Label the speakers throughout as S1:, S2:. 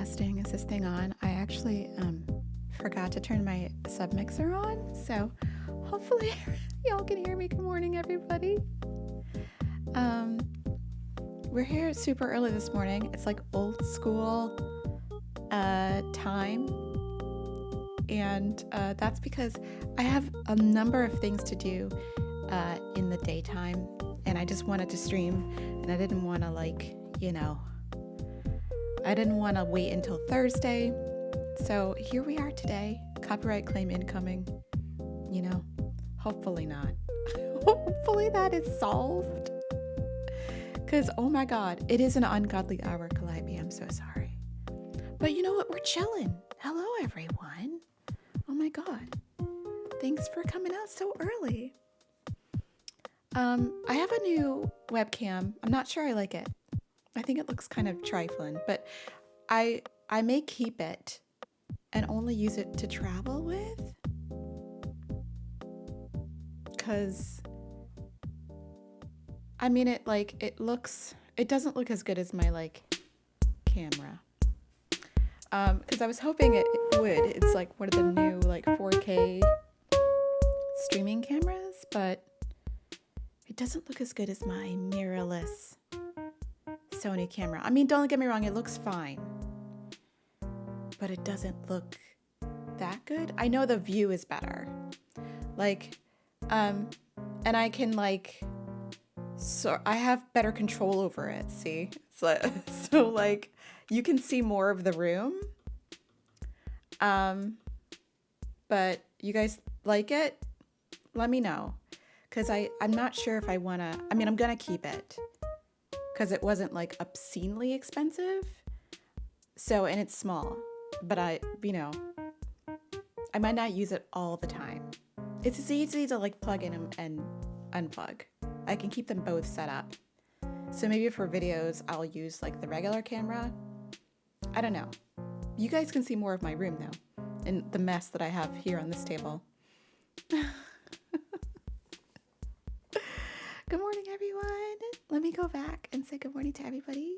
S1: Testing, is this thing on? I actually forgot to turn my sub mixer on, so hopefully y'all can hear me. Good morning, everybody. We're here super early this morning. It's like old school time, and that's because I have a number of things to do in the daytime, and I just wanted to stream, and I didn't want to I didn't want to wait until Thursday. So here we are today. Copyright claim incoming. Hopefully not. Hopefully that is solved. Because, oh my God, it is an ungodly hour, Calliope. I'm so sorry. But you know what? We're chilling. Hello, everyone. Oh my God. Thanks for coming out so early. I have a new webcam. I'm not sure I like it. I think it looks kind of trifling, but I may keep it and only use it to travel with, because it doesn't look as good as my camera, because I was hoping it would. It's like one of the new 4K streaming cameras, but it doesn't look as good as my mirrorless Sony camera. I mean, don't get me wrong, it looks fine, but it doesn't look that good. I know the view is better, and I can so I have better control over it. See, so you can see more of the room. But you guys like it? Let me know, because I'm not sure if I wanna. I mean, I'm gonna keep it, because it wasn't obscenely expensive. So, and it's small, but I might not use it all the time. It's easy to plug in and unplug. I can keep them both set up. So maybe for videos, I'll use the regular camera. I don't know. You guys can see more of my room though, and the mess that I have here on this table. Good morning, everyone. Let me go back and say good morning to everybody.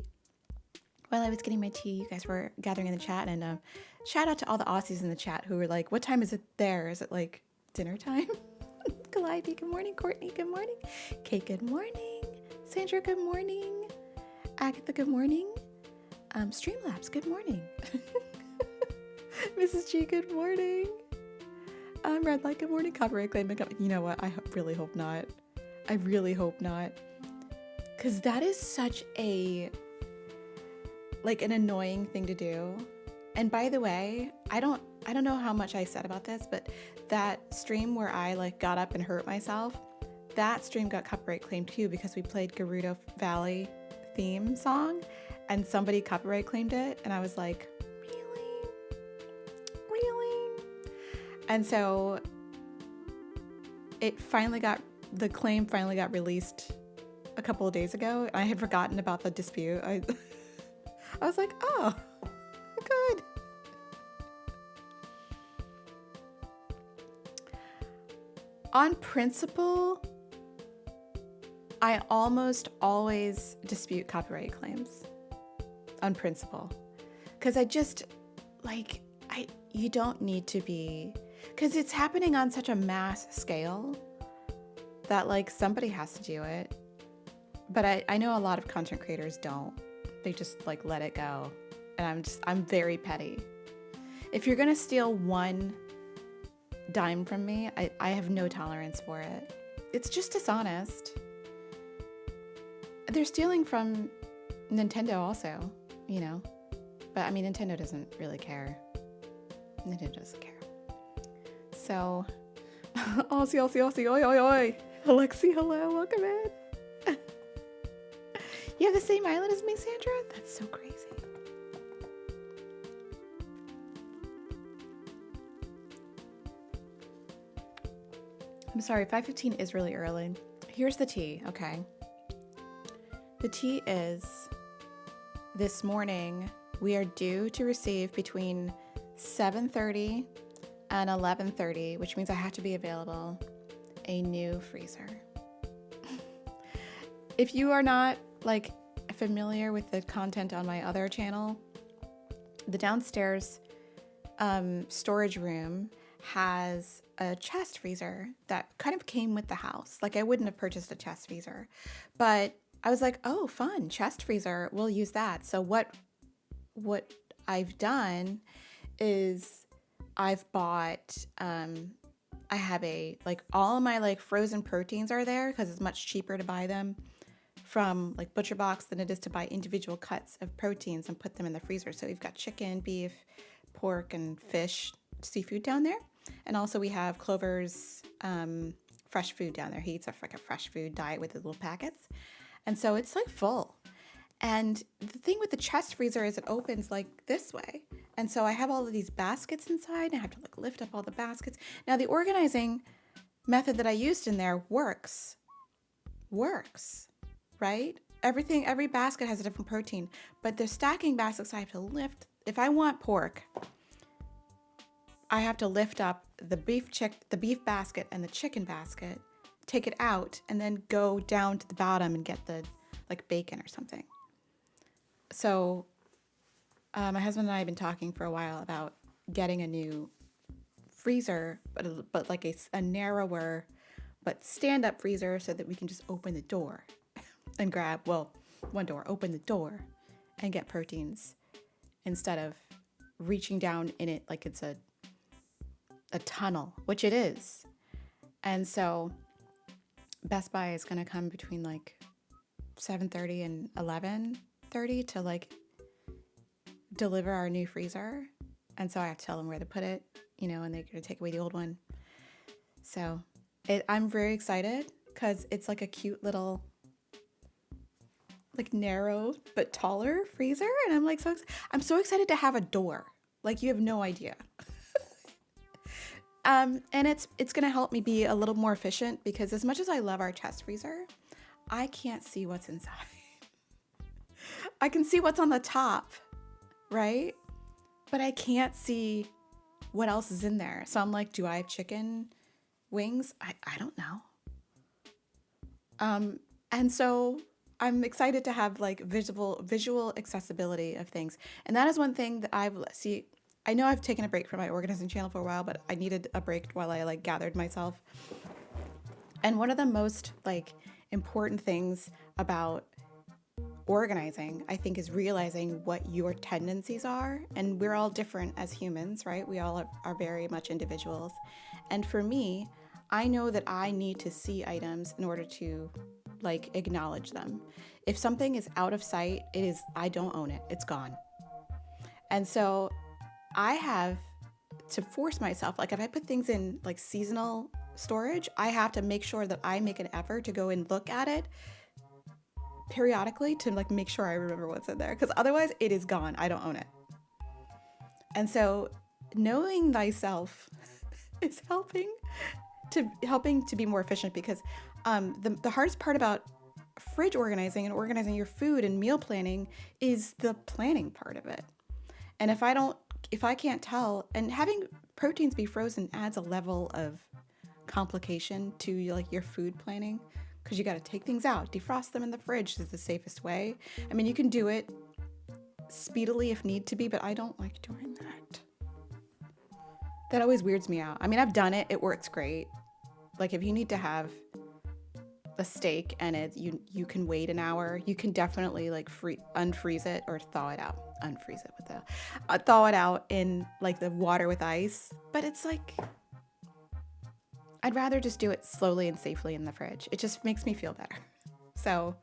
S1: While I was getting my tea, you guys were gathering in the chat, and shout out to all the Aussies in the chat who were like, what time is it there? Is it dinner time? Calliope, good morning. Courtney, good morning. Kate, good morning. Sandra, good morning. Agatha, good morning. Streamlabs, good morning. Mrs. G, good morning. Red Light, good morning. Copyright claim, you know what? I really hope not. I really hope not. Because that is such an annoying thing to do. And by the way, I don't know how much I said about this, but that stream where I got up and hurt myself, that stream got copyright claimed too, because we played Gerudo Valley theme song and somebody copyright claimed it, and I was like, really? And so the claim finally got released a couple of days ago, and I had forgotten about the dispute. I was like, oh, good. On principle, I almost always dispute copyright claims. On principle. Because I just, you don't need to be, because it's happening on such a mass scale that somebody has to do it. But I know a lot of content creators don't. They just let it go. And I'm very petty. If you're gonna steal one dime from me, I have no tolerance for it. It's just dishonest. They're stealing from Nintendo also, but I mean, Nintendo doesn't really care. Nintendo doesn't care. So, Aussie, oi. Alexi, hello, welcome in. You have the same island as me, Sandra? That's so crazy. I'm sorry, 5:15 is really early. Here's the tea, okay? The tea is, this morning, we are due to receive between 7:30 and 11:30, which means I have to be available, a new freezer. If you are not familiar with the content on my other channel, the downstairs storage room has a chest freezer that kind of came with the house. Like I wouldn't have purchased a chest freezer, but I was like, oh, fun, chest freezer, we'll use that. So what I've done is I've bought, I have all my like frozen proteins are there because it's much cheaper to buy them from like Butcher Box than it is to buy individual cuts of proteins and put them in the freezer. So we've got chicken, beef, pork, and fish, seafood down there. And also we have Clover's fresh food down there. He eats a fresh food diet with the little packets. And so it's like full. And the thing with the chest freezer is it opens like this way. And so I have all of these baskets inside and I have to like lift up all the baskets. Now the organizing method that I used in there works, right? Every basket has a different protein, but the stacking baskets I have to lift. If I want pork, I have to lift up the beef basket and the chicken basket, take it out, and then go down to the bottom and get the like bacon or something. So my husband and I have been talking for a while about getting a new freezer, but like a narrower, but stand-up freezer so that we can just open the door and grab, open the door and get proteins instead of reaching down in it like it's a tunnel, which it is. And so Best Buy is going to come between like 7:30 and 11:30 to like deliver our new freezer. And so I have to tell them where to put it, and they're going to take away the old one. So I'm very excited because it's like a cute little, like narrow but taller freezer. And I'm like, I'm so excited to have a door. Like you have no idea. And it's going to help me be a little more efficient because as much as I love our chest freezer, I can't see what's inside. I can see what's on the top, right? But I can't see what else is in there. So I'm like, do I have chicken wings? I don't know. And so I'm excited to have like visual accessibility of things. And that is one thing that I know I've taken a break from my organizing channel for a while, but I needed a break while I like gathered myself. And one of the most like important things about organizing, I think, is realizing what your tendencies are. And we're all different as humans, right? We all are very much individuals. And for me, I know that I need to see items in order to like acknowledge them. If something is out of sight, I don't own it. It's gone. And so I have to force myself, like if I put things in like seasonal storage, I have to make sure that I make an effort to go and look at it periodically to like make sure I remember what's in there, because otherwise it is gone. I don't own it. And so knowing thyself is helping to be more efficient, because the hardest part about fridge organizing and organizing your food and meal planning is the planning part of it. And if I can't tell, and having proteins be frozen adds a level of complication to like your food planning, because you got to take things out, defrost them in the fridge is the safest way. I mean, you can do it speedily if need to be, but I don't like doing that. That always weirds me out. I mean, I've done it. It works great. Like if you need to have a steak and you can wait an hour, you can definitely like unfreeze it or thaw it out. Unfreeze it with thaw it out in like the water with ice. But it's like, I'd rather just do it slowly and safely in the fridge. It just makes me feel better. So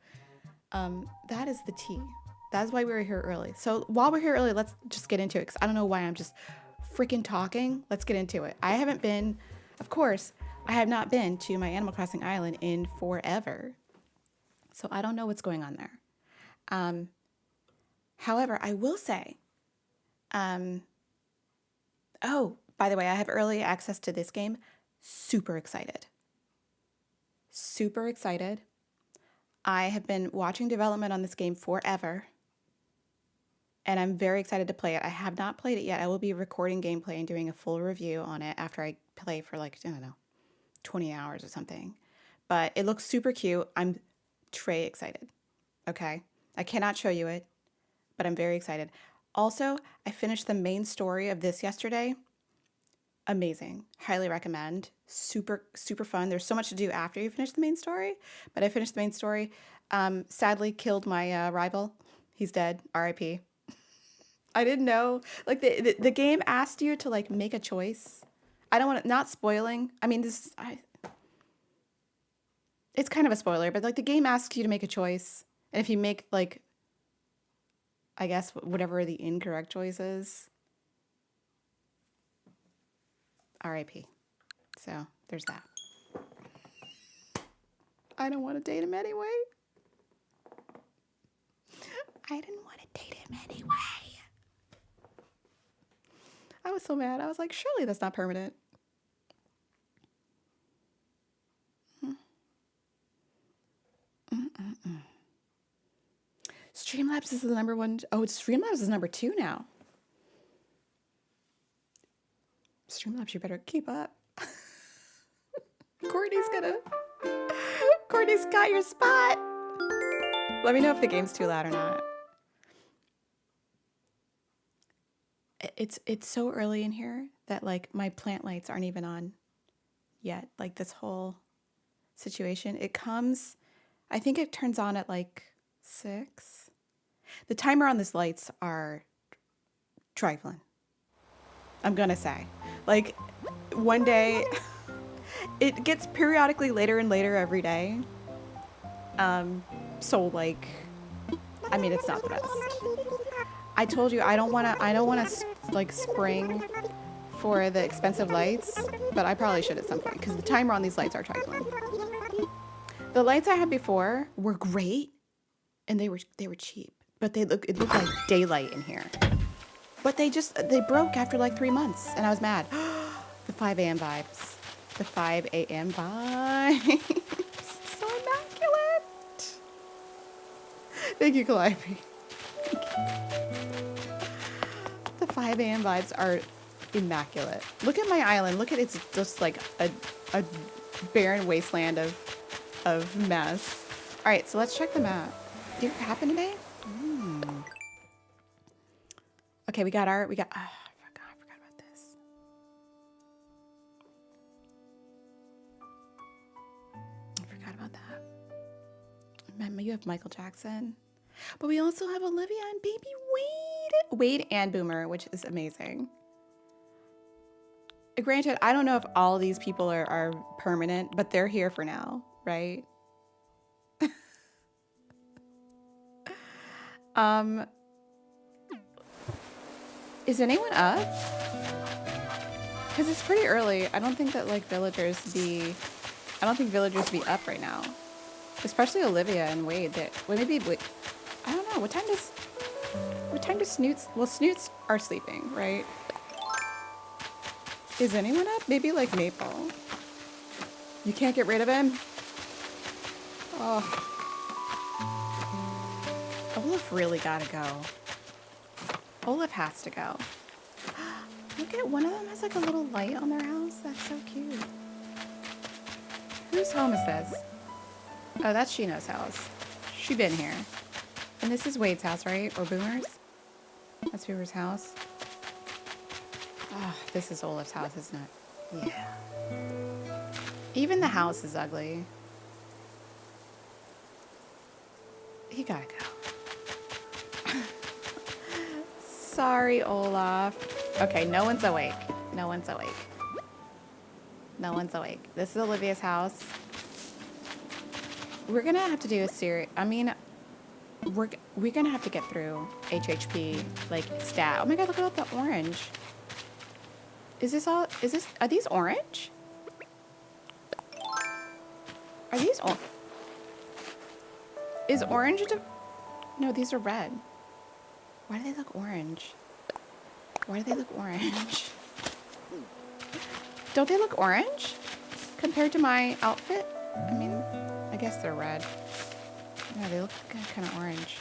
S1: that is the tea. That's why we were here early. So while we're here early, let's just get into it, because I don't know why I'm just freaking talking. Let's get into it. I have not been to my Animal Crossing island in forever. So I don't know what's going on there. However, I will say, by the way, I have early access to this game. Super excited. Super excited. I have been watching development on this game forever, and I'm very excited to play it. I have not played it yet. I will be recording gameplay and doing a full review on it after I play for 20 hours or something. But it looks super cute. I'm Trey excited. Okay? I cannot show you it, but I'm very excited. Also, I finished the main story of this yesterday. Amazing. Highly recommend. Super, super fun. There's so much to do after you finish the main story, but I finished the main story. Sadly killed my rival. He's dead. RIP. I didn't know. Like the game asked you to like make a choice. I don't want to, not spoiling. I mean, it's kind of a spoiler, but like the game asks you to make a choice. And if you make like, I guess whatever the incorrect choice is, RIP. So there's that. I don't want to date him anyway. I didn't want to date him anyway. I was so mad. I was like, surely that's not permanent. Streamlabs is the number one. Oh, Streamlabs is number 2 now. Streamlabs, you better keep up. Courtney's got your spot. Let me know if the game's too loud or not. It's so early in here that like my plant lights aren't even on yet. Like this whole situation, it comes, I think it turns on at like 6. The timer on these lights are trifling. I'm gonna say, like one day, it gets periodically later and later every day. So like, I mean, it's not the best. I told you I don't want to like spring for the expensive lights, but I probably should at some point because the timer on these lights are trifling. The lights I had before were great, and they were cheap, but it looked like daylight in here. But they broke after like 3 months, and I was mad. The 5 a.m. vibes. The 5 a.m. vibes. So immaculate. Thank you, Calliope. The 5 a.m. vibes are immaculate. Look at my island. Look at it's just like a barren wasteland of mess. All right, so let's check the map. Did it happen today? Okay, I forgot about this. I forgot about that. Remember, you have Michael Jackson, but we also have Olivia and baby Wade and Boomer, which is amazing. Granted, I don't know if all these people are permanent, but they're here for now, right? Is anyone up? Because it's pretty early. I don't think that like villagers be up right now. Especially Olivia and Wade. Well, maybe Wade. I don't know. What time does Snoots? Well, Snoots are sleeping, right? Is anyone up? Maybe like Maple. You can't get rid of him? Oh. Olaf really gotta go. Olaf has to go. Look at one of them has like a little light on their house. That's so cute. Whose home is this? Oh, that's Shino's house. She been here. And this is Wade's house, right? Or Boomer's? That's Boomer's house. Oh, this is Olaf's house, isn't it? Yeah. Even the house is ugly. He gotta go. Sorry, Olaf. Okay, no one's awake. No one's awake. No one's awake. This is Olivia's house. We're gonna have to do a series. I mean, we're gonna have to get through HHP like stat. Oh my god, look at the orange. Are these orange? Are these orange? Is orange no, these are red. Why do they look orange? Why do they look orange? Don't they look orange compared to my outfit? I mean, I guess they're red. Yeah, they look kind of orange.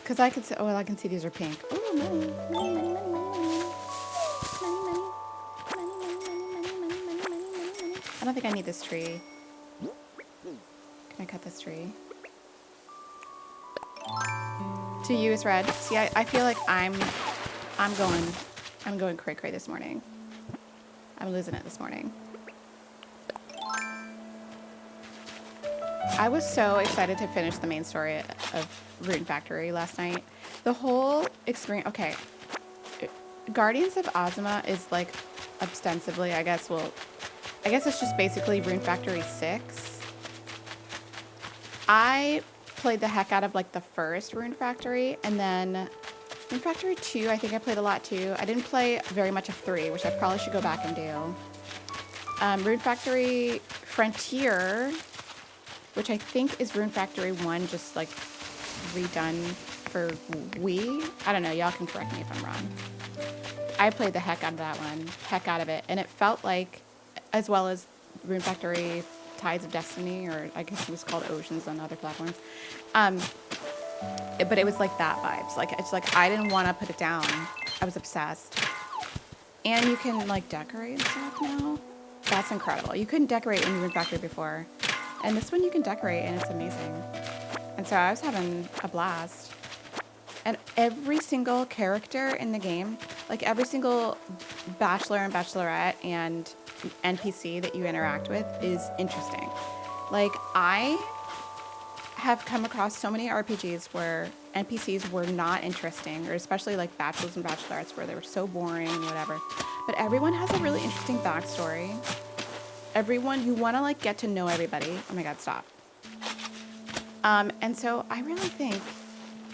S1: Because I could say, oh, well, I can see these are pink. Oh, money, money, money, money, money. I don't think I need this tree. Can I cut this tree? To use red. See, I feel like I'm going cray cray this morning. I'm losing it this morning. I was so excited to finish the main story of Rune Factory last night. The whole experience, okay. Guardians of Ozma is like ostensibly, I guess it's just basically Rune Factory 6. I played the heck out of like the first Rune Factory, and then Rune Factory 2, I think I played a lot too. I didn't play very much of 3, which I probably should go back and do. Rune Factory Frontier, which I think is Rune Factory 1, just like redone for Wii. I don't know, y'all can correct me if I'm wrong. I played the heck out of that one, heck out of it, and it felt like, as well as Rune Factory Tides of Destiny, or I guess it was called Oceans on other platforms. But it was like that vibes. Like, it's like I didn't want to put it down. I was obsessed. And you can like decorate and stuff now. That's incredible. You couldn't decorate in Rune Factory before. And this one you can decorate and it's amazing. And so I was having a blast. And every single character in the game, like every single bachelor and bachelorette and NPC that you interact with is interesting. Like, I have come across so many RPGs where NPCs were not interesting, or especially like bachelors and bachelorettes where they were so boring and whatever. But everyone has a really interesting backstory. Everyone, you want to like get to know everybody. Oh my God, stop. And so I really think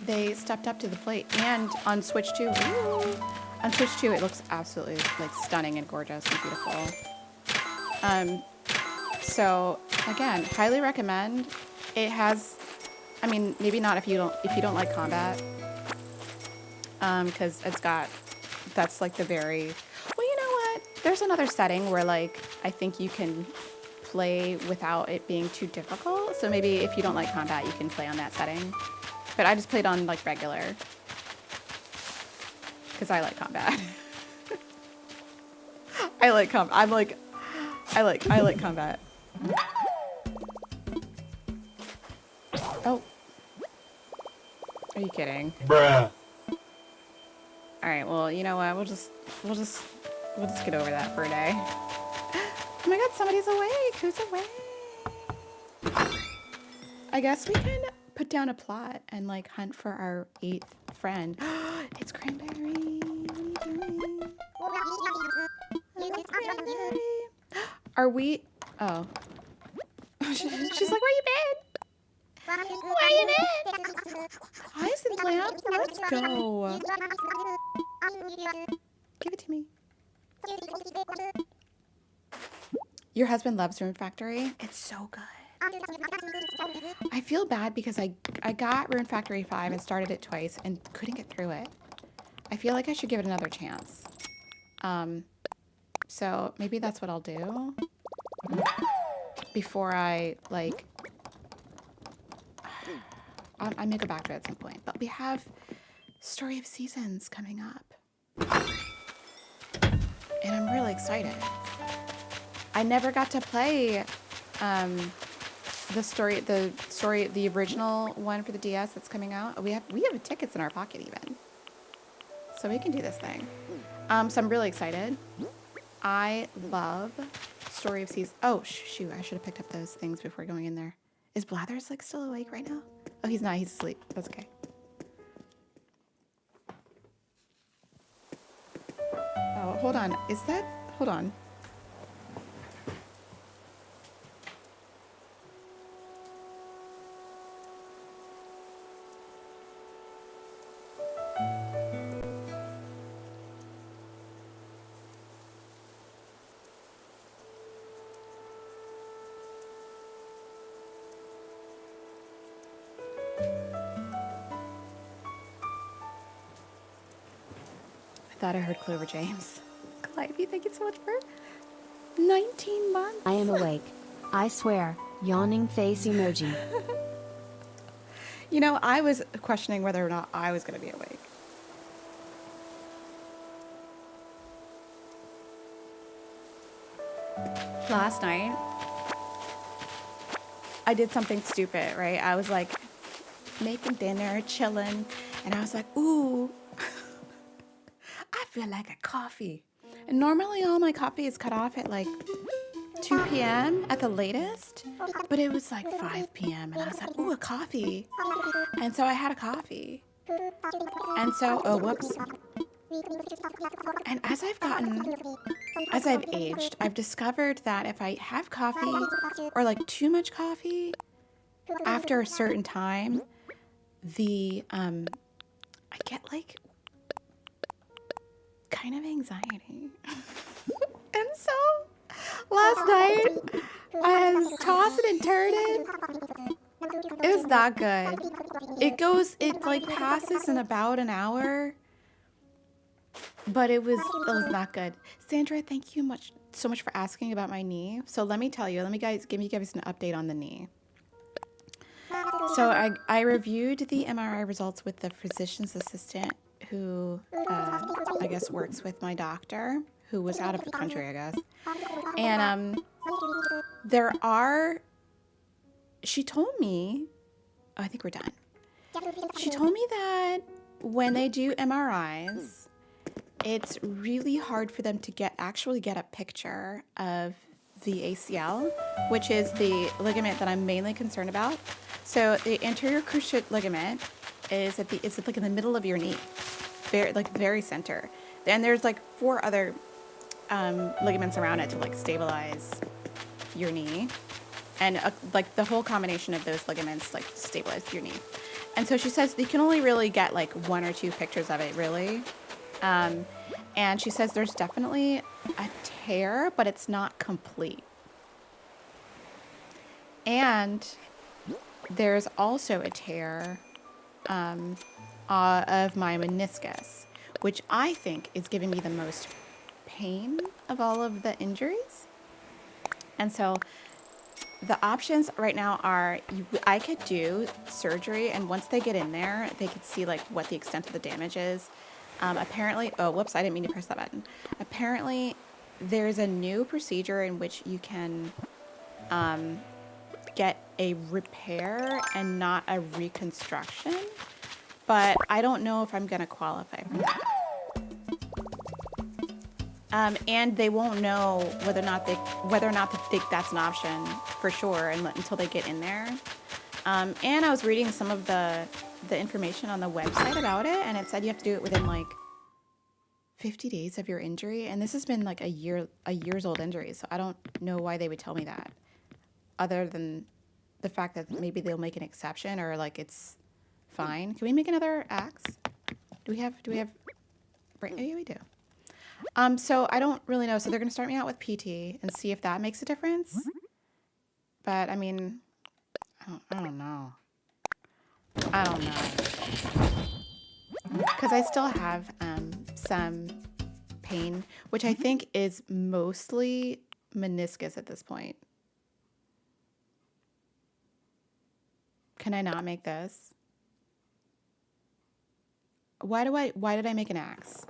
S1: they stepped up to the plate. And on Switch 2, on Switch 2, it looks absolutely like stunning and gorgeous and beautiful. So again, highly recommend. It has, I mean, maybe not if you don't like combat, because that's like the very, well, you know what? There's another setting where like I think you can play without it being too difficult. So maybe if you don't like combat, you can play on that setting. But I just played on like regular, because I like combat. I like combat. Oh. Are you kidding?
S2: Bruh.
S1: All right, well, you know what? We'll just get over that for a day. Oh my God, somebody's awake. Who's awake? I guess we can put down a plot and like hunt for our 8th friend. It's Cranberry. What are you doing? Hello, Cranberry. Are we? Oh. She's like, where you been? Where you been? Hi, Cynthia. Let's go. Give it to me. Your husband loves Rune Factory. It's so good. I feel bad because I got Rune Factory 5 and started it twice and couldn't get through it. I feel like I should give it another chance. So maybe that's what I'll do before I like. I may go back to it at some point, but we have Story of Seasons coming up, and I'm really excited. I never got to play the original one for the DS that's coming out. We have tickets in our pocket even, so we can do this thing. So I'm really excited. I love Story of Seasons. Oh shoot! I should have picked up those things before going in there. Is Blathers like still awake right now? Oh, he's not. He's asleep. That's okay. Oh, hold on. Is that? Hold on. I thought I heard Clover James. Calliope, thank you so much for 19 months.
S3: I am awake. I swear. Yawning face emoji.
S1: You know, I was questioning whether or not I was going to be awake. Last night, I did something stupid, right? I was like making dinner, chilling, And I was like, ooh, I feel like a coffee. And normally all my coffee is cut off at like 2 p.m. at the latest, but it was like 5 p.m. and I was like, ooh, a coffee. And so I had a coffee. And so, oh, whoops. And as I've aged, I've discovered that if I have coffee or like too much coffee after a certain time, I get like kind of anxiety. And so last night I was tossing and turning. It was not good. It like passes in about an hour. But it was not good. Sandra, thank you so much for asking about my knee. So let me tell you, give you guys an update on the knee. So I reviewed the MRI results with the physician's assistant who I guess works with my doctor, who was out of the country, I guess. And she told me, oh, I think we're done. She told me that when they do MRIs, it's really hard for them to actually get a picture of the ACL, which is the ligament that I'm mainly concerned about. So the anterior cruciate ligament is like in the middle of your knee, very center. And there's like 4 other ligaments around it to like stabilize your knee, and like the whole combination of those ligaments like stabilize your knee. And so she says you can only really get like 1 or 2 pictures of it, really. And she says there's definitely a tear, but it's not complete. And there's also a tear of my meniscus, which I think is giving me the most pain of all of the injuries. And so the options right now are I could do surgery, and once they get in there, they could see like what the extent of the damage is. Apparently, oh, whoops, I didn't mean to press that button. Apparently, there's a new procedure in which you can get a repair and not a reconstruction, but I don't know if I'm going to qualify for that. And they won't know whether or not they think that's an option for sure until they get in there. And I was reading some of the information on the website about it, and it said you have to do it within like 50 days of your injury, and this has been like a year's old injury, so I don't know why they would tell me that, other than the fact that maybe they'll make an exception or like it's fine. Can we make another axe? Do we have right? Yeah, we do. So I don't really know. So they're gonna start me out with PT and see if that makes a difference. But I mean, I don't know. Because I still have some pain, which I think is mostly meniscus at this point. Can I not make this? Why did I make an axe?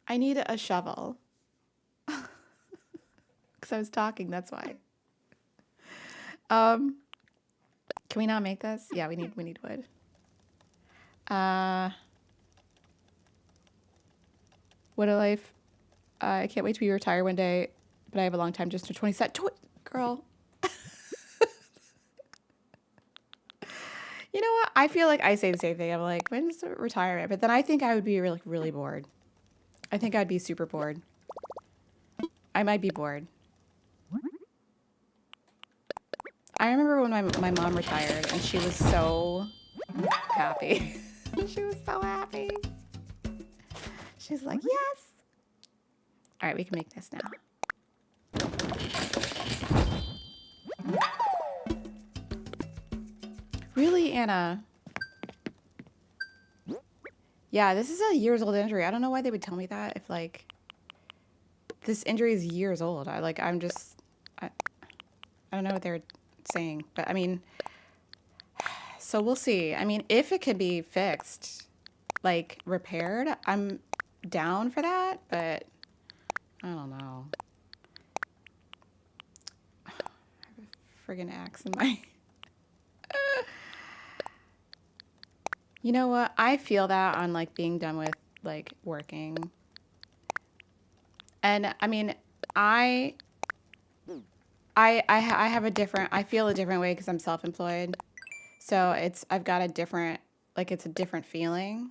S1: I need a shovel. Because I was talking, that's why. Can we not make this? Yeah, we need wood. What a life. I can't wait to be retired one day, but I have a long time just to 20 set. Girl. You know what? I feel like I say the same thing. I'm like, when's the retirement? But then I think I would be really, really bored. I think I'd be super bored. I might be bored. I remember when my mom retired and she was so happy. She was so happy. She's like, yes. All right, we can make this now. Really, Anna? Yeah, this is a years old injury. I don't know why they would tell me that if like this injury is years old. I don't know what they're saying, but I mean, so we'll see. I mean, if it could be fixed, like repaired, I'm down for that, but I don't know. I have a friggin' axe in my You know what? I feel that on like being done with like working. And I mean, I have a different, I feel a different way because I'm self-employed. So I've got a different, like it's a different feeling.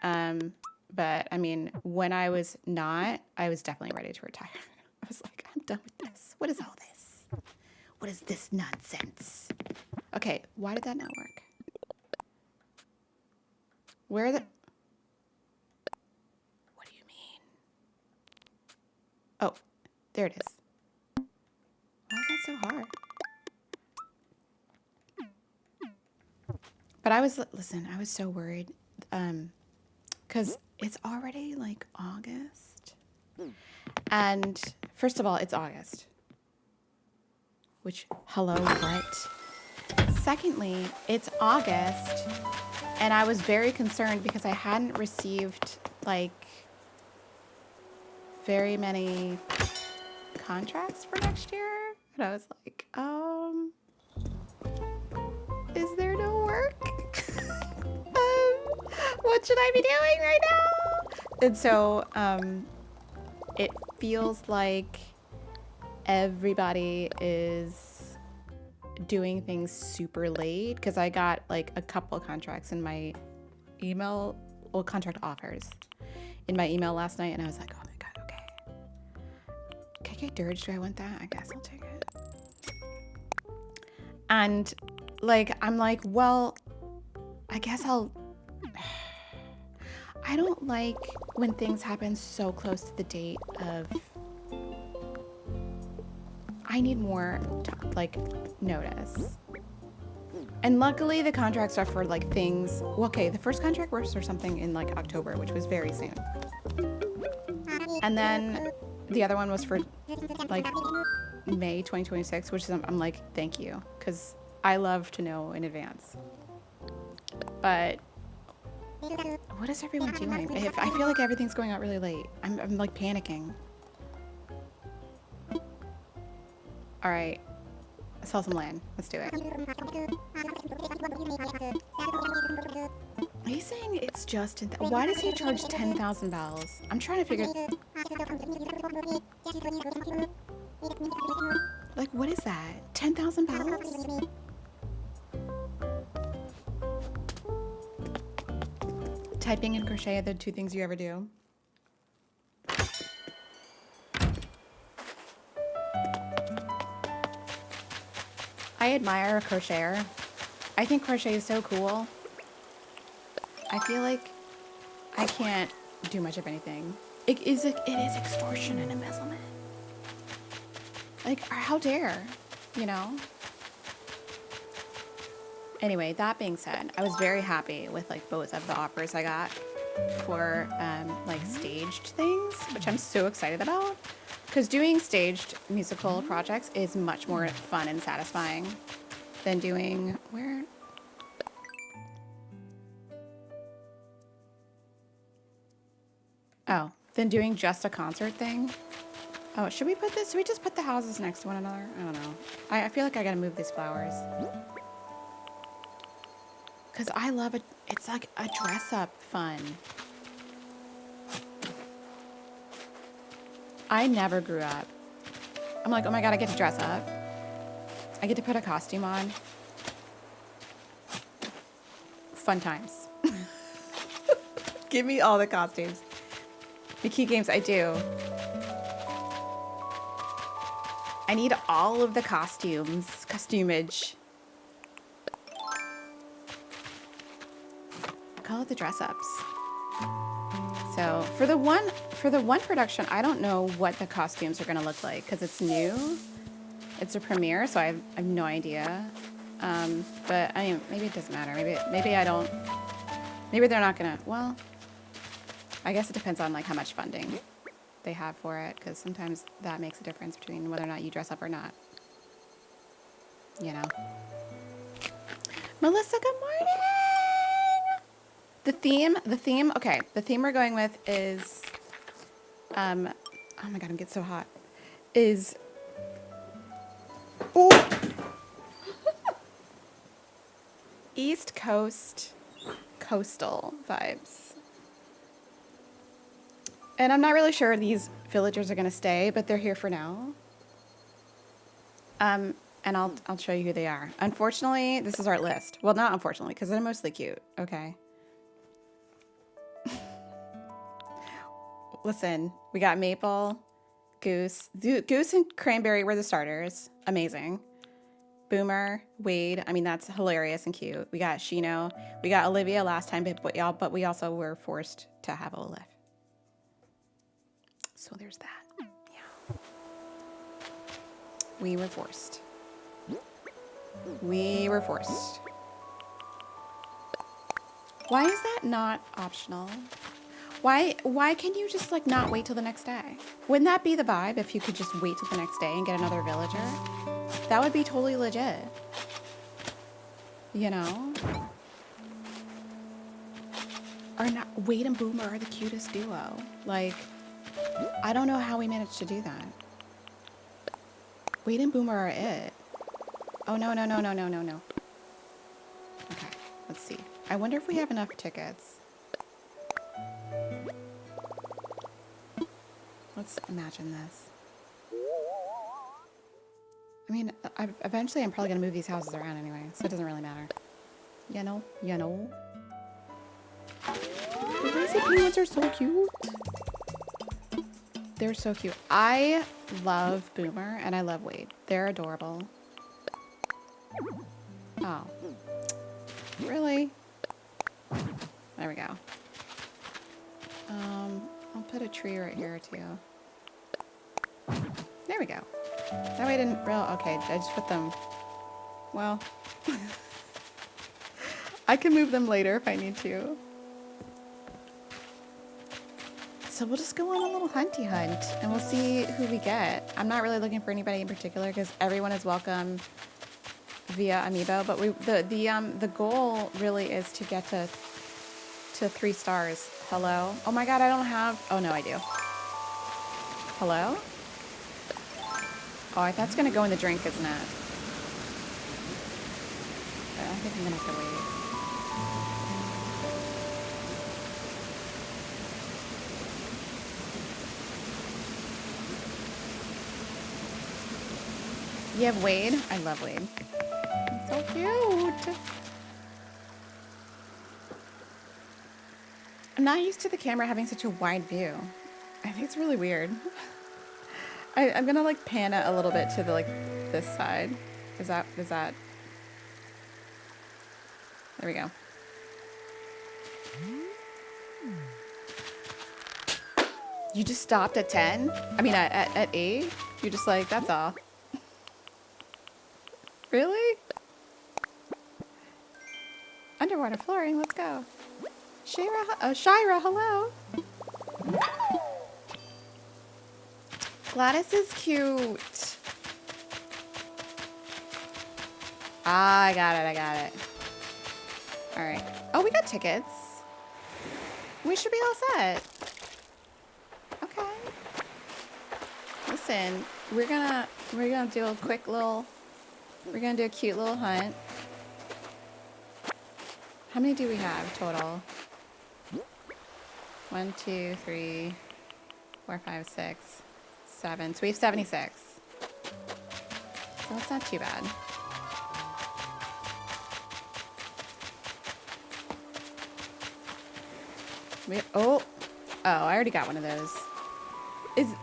S1: But I mean, when I was not, I was definitely ready to retire. I was like, I'm done with this. What is all this? What is this nonsense? Okay, why did that not work? Where are the... What do you mean? Oh, there it is. Why is that so hard? But I was, listen, I was so worried. Because it's already like August. And first of all, it's August. Which, hello, what? Secondly, it's August. And I was very concerned because I hadn't received like very many contracts for next year. And I was like, is there no work? What should I be doing right now? And so it feels like everybody is doing things super late because I got like a couple contracts in my email, well, contract offers in my email last night, and I was like, oh my god, okay. Can I get dirge? Do I want that? I guess I'll take it. And like, I'm like, well, I guess I don't like when things happen so close to the date of, I need more like notice. And luckily the contracts are for like things, well, okay, the first contract was for something in like October, which was very soon. And then the other one was for like May 2026, which is, I'm like, thank you, because I love to know in advance. But what is everyone doing? I feel like everything's going out really late. I'm like panicking. All right, sell some land. Let's do it. He's saying it's just, why does he charge 10,000 bells? I'm trying to figure. Like, what is that? 10,000 bells? Typing and crochet are the two things you ever do. I admire a crocheter. I think crochet is so cool. I feel like I can't do much of anything. It is extortion and embezzlement. Like, how dare, you know? Anyway, that being said, I was very happy with like both of the offers I got for like staged things, which I'm so excited about. Because doing staged musical projects is much more fun and satisfying than doing than doing just a concert thing. Oh, should we just put the houses next to one another? I don't know. I feel like I gotta move these flowers. Because I love it. It's like a dress up fun. I never grew up. I'm like, oh my god, I get to dress up. I get to put a costume on. Fun times. Give me all the costumes. The key games, I do. I need all of the costumage. Call it the dress ups. So for the one production, I don't know what the costumes are gonna look like because it's new. It's a premiere, so I have no idea. But I mean, maybe it doesn't matter. Maybe I don't. Maybe they're not gonna. Well, I guess it depends on like how much funding they have for it, because sometimes that makes a difference between whether or not you dress up or not. You know. Melissa, good morning. The theme. Okay, the theme we're going with is, oh my god, I'm getting so hot. Is, oh, East Coast coastal vibes. And I'm not really sure these villagers are going to stay, but they're here for now. And I'll show you who they are. Unfortunately, this is our list. Well, not unfortunately, because they're mostly cute. Okay. Listen, we got Maple, Goose. Goose and Cranberry were the starters. Amazing. Boomer, Wade. I mean, that's hilarious and cute. We got Shino. We got Olivia last time, but we also were forced to have Olaf. So there's that. Yeah. We were forced. We were forced. Why is that not optional? Why can you just like not wait till the next day? Wouldn't that be the vibe if you could just wait till the next day and get another villager? That would be totally legit. You know? Or not, Wade and Boomer are the cutest duo. Like, I don't know how we managed to do that. Wade and Boomer are it. Oh, no. Okay, let's see. I wonder if we have enough tickets. Let's imagine this. I mean, eventually I'm probably going to move these houses around anyway, so it doesn't really matter. You know. The lazy penguins are so cute. They're so cute. I love Boomer and I love Wade. They're adorable. Oh. Really? There we go. I'll put a tree right here too. There we go. That way I didn't okay, I just put them, well, I can move them later if I need to. So we'll just go on a little hunty hunt and we'll see who we get. I'm not really looking for anybody in particular because everyone is welcome via Amiibo, but the goal really is to get to 3 stars. Hello? Oh my god, I don't have, oh no, I do. Hello? Oh, that's gonna go in the drink, isn't it? I think I'm gonna have to wait. You have Wade? I love Wade. He's so cute. I'm not used to the camera having such a wide view. I think it's really weird. I'm gonna like pan it a little bit to the like this side. Is that there we go. You just stopped at 10? I mean at 8? You're just like, that's all. Really? Underwater flooring, let's go. Shira, hello. Gladys is cute. Ah, I got it. All right. Oh, we got tickets. We should be all set. Okay. Listen, we're gonna do a quick little. We're gonna do a cute little hunt. How many do we have total? 1, 2, 3, 4, 5, 6, 7. So we have 76. So that's not too bad. I already got one of those.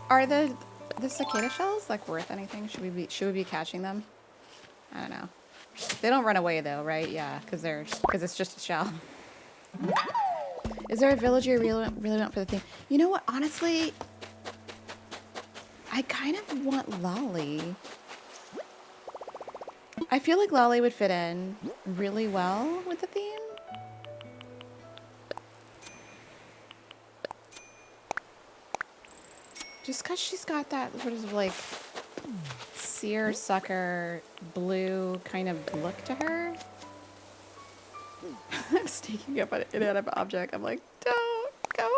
S1: Are the cicada shells like worth anything? Should we be catching them? I don't know. They don't run away though, right? Yeah, because it's just a shell. Is there a villager you really want for the theme? You know what? Honestly, I kind of want Lolly. I feel like Lolly would fit in really well with the theme. Just because she's got that sort of like seersucker blue kind of look to her. I'm sneaking up on an inanimate object. I'm like, don't go away.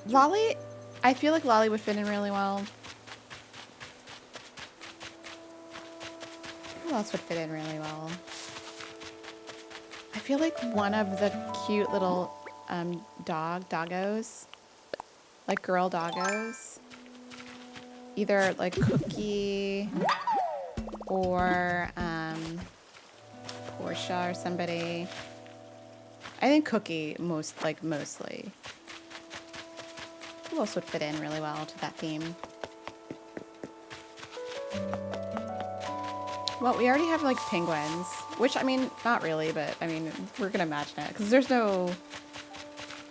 S1: Lolly, I feel like Lolly would fit in really well. else would fit in really well? I feel like one of the cute little doggos, like girl doggos, either like Cookie or Portia or somebody. I think Cookie mostly. Who else would fit in really well to that theme? Well, we already have like penguins, which I mean, not really, but I mean, we're gonna imagine it because there's no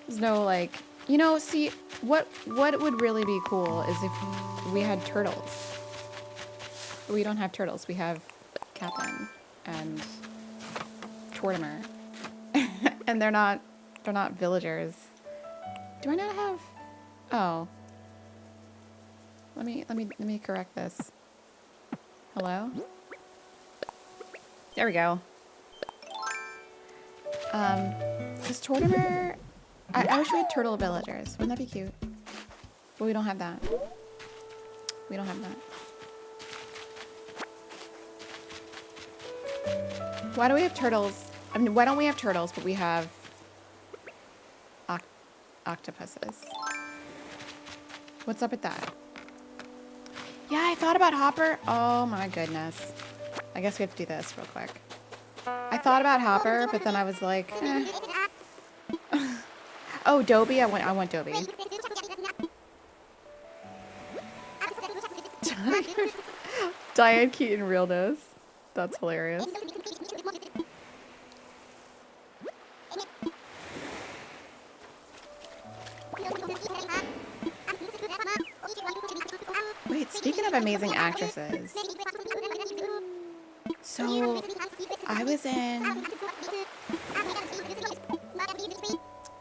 S1: like, you know, see what would really be cool is if we had turtles. But we don't have turtles. We have Captain and Tortimer, and they're not villagers. Do I not have? Oh, let me correct this. Hello. There we go. Is Tortimer... I wish we had turtle villagers. Wouldn't that be cute? But we don't have that. We don't have that. Why do we have turtles? I mean, why don't we have turtles, but we have... octopuses? What's up with that? Yeah, I thought about Hopper. Oh my goodness. I guess we have to do this real quick. I thought about Hopper, but then I was like, eh. Oh, Dobie. I want Dobie. Diane Keaton realness. That's hilarious. Wait, speaking of amazing actresses. So, I was in...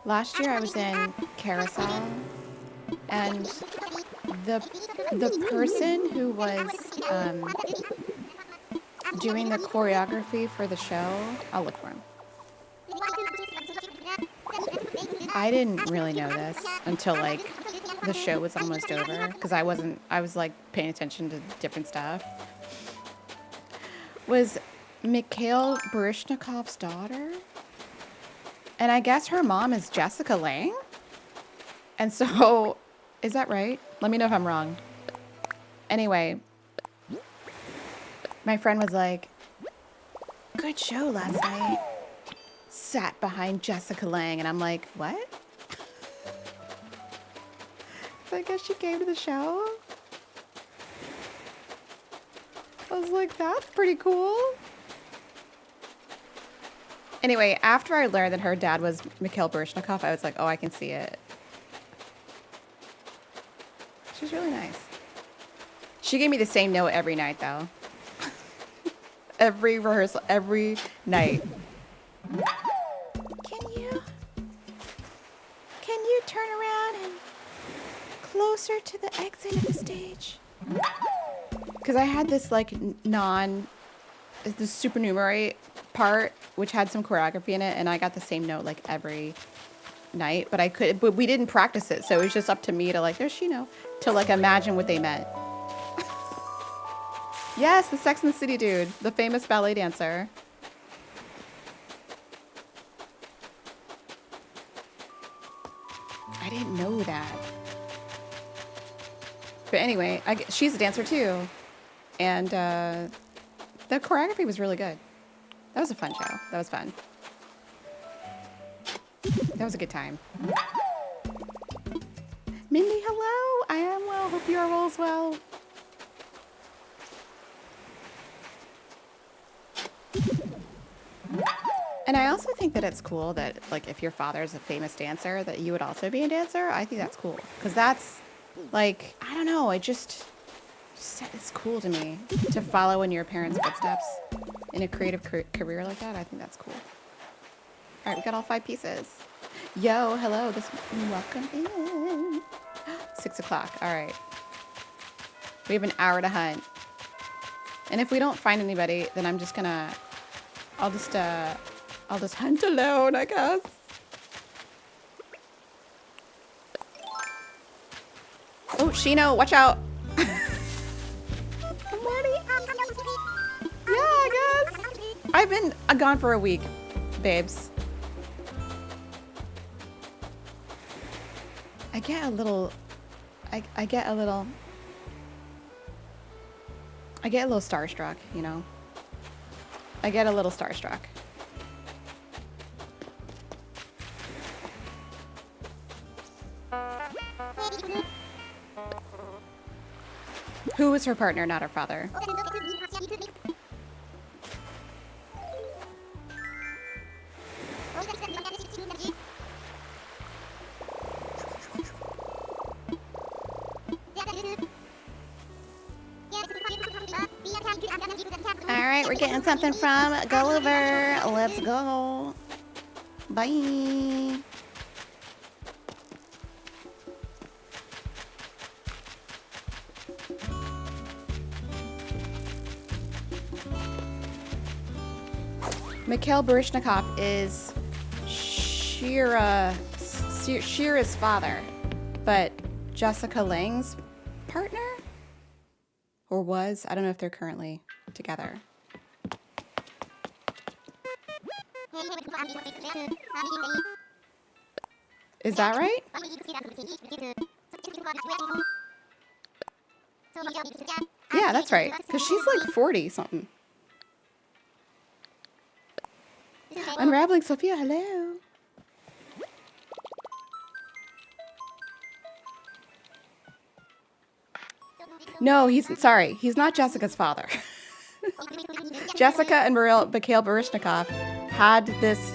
S1: Last year I was in Carousel, and the person who was doing the choreography for the show, I'll look for him. I didn't really know this until like the show was almost over, because I was like paying attention to different stuff. Was Mikhail Baryshnikov's daughter. And I guess her mom is Jessica Lange. And so, is that right? Let me know if I'm wrong. Anyway, my friend was like, good show last night. Sat behind Jessica Lange. And I'm like, what? So I guess she came to the show. I was like, that's pretty cool. Anyway, after I learned that her dad was Mikhail Baryshnikov, I was like, oh, I can see it. She's really nice. She gave me the same note every night, though. Every rehearsal, every night. Can you turn around and closer to the exit of the stage? Because I had this like the supernumerary part, which had some choreography in it, and I got the same note like every night, but we didn't practice it, so it was just up to me to like, to like imagine what they meant. Yes, the Sex and the City dude, the famous ballet dancer. I didn't know that. But anyway, she's a dancer too. And the choreography was really good. That was a fun show. That was fun. That was a good time. Mindy, hello. I am well. Hope you are all as well. And I also think that it's cool that, like, if your father is a famous dancer, that you would also be a dancer. I think that's cool. Because that's, like, I don't know. It's cool to me to follow in your parents' footsteps in a creative career like that. I think that's cool. All right, we got all 5 pieces. Yo, hello. Welcome in. 6 o'clock. All right. We have an hour to hunt. And if we don't find anybody, then I'm just gonna... I'll just hunt alone, I guess. Oh, Shino, watch out. Good morning. Yeah, I've been gone for a week, babes. I get a little starstruck, you know? I get a little starstruck. Who was her partner, not her father? Alright, we're getting something from Gulliver. Let's go. Bye. Mikhail Baryshnikov is Shira's father, but Jessica Lange's partner? Or was? I don't know if they're currently together. Is that right? Yeah, that's right. Because she's like 40 something. Unraveling Sophia, hello. No, he's not Jessica's father. Jessica and Mikhail Baryshnikov had this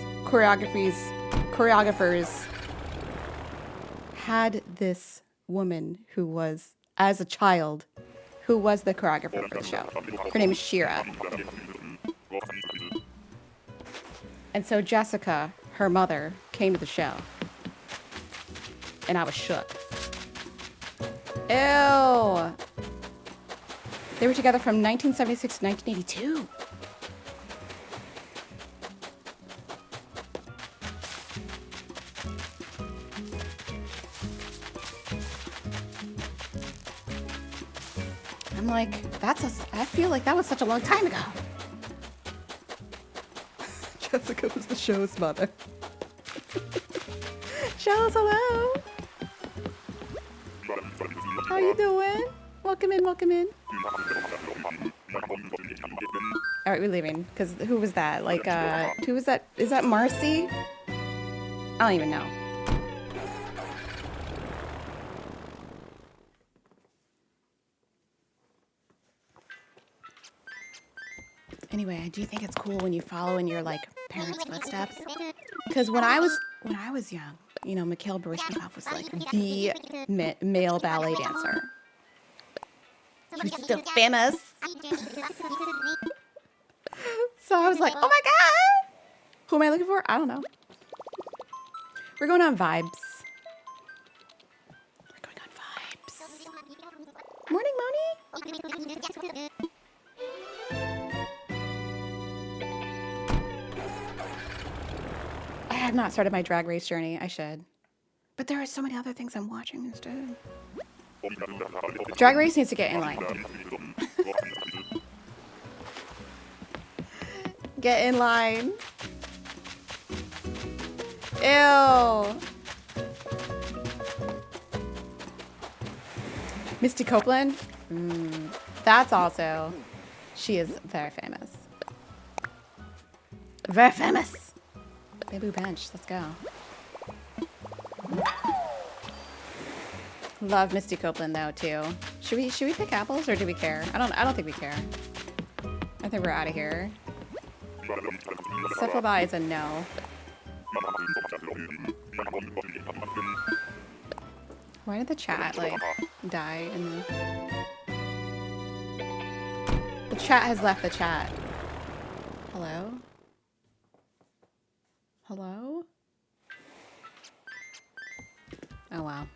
S1: had this woman who was, as a child, who was the choreographer for the show. Her name is Shira. And so Jessica, her mother, came to the show. And I was shook. Ew. They were together from 1976 to 1982. I'm like, I feel like that was such a long time ago. Jessica was the show's mother. Shells, hello. How you doing? Welcome in, welcome in. All right, we're leaving. Because who was that? Like, who was that? Is that Marcy? I don't even know. Anyway, I do think it's cool when you follow in your, like, parents' footsteps. Because when I was young, you know, Mikhail Baryshnikov was like the male ballet dancer. He was still famous. So I was like, oh my god! Who am I looking for? I don't know. We're going on vibes. We're going on vibes. Morning, Moni. I have not started my drag race journey. I should. But there are so many other things I'm watching instead. Drag race needs to get in line. Get in line. Ew. Misty Copeland? That's also... She is very famous. Very famous. Baby bench. Let's go. Love Misty Copeland though too. Should we pick apples or do we care? I don't think we care. I think we're out of here. Cephalbi is a no. Why did the chat like die in the chat has left the chat. Hello? Hello? Oh wow.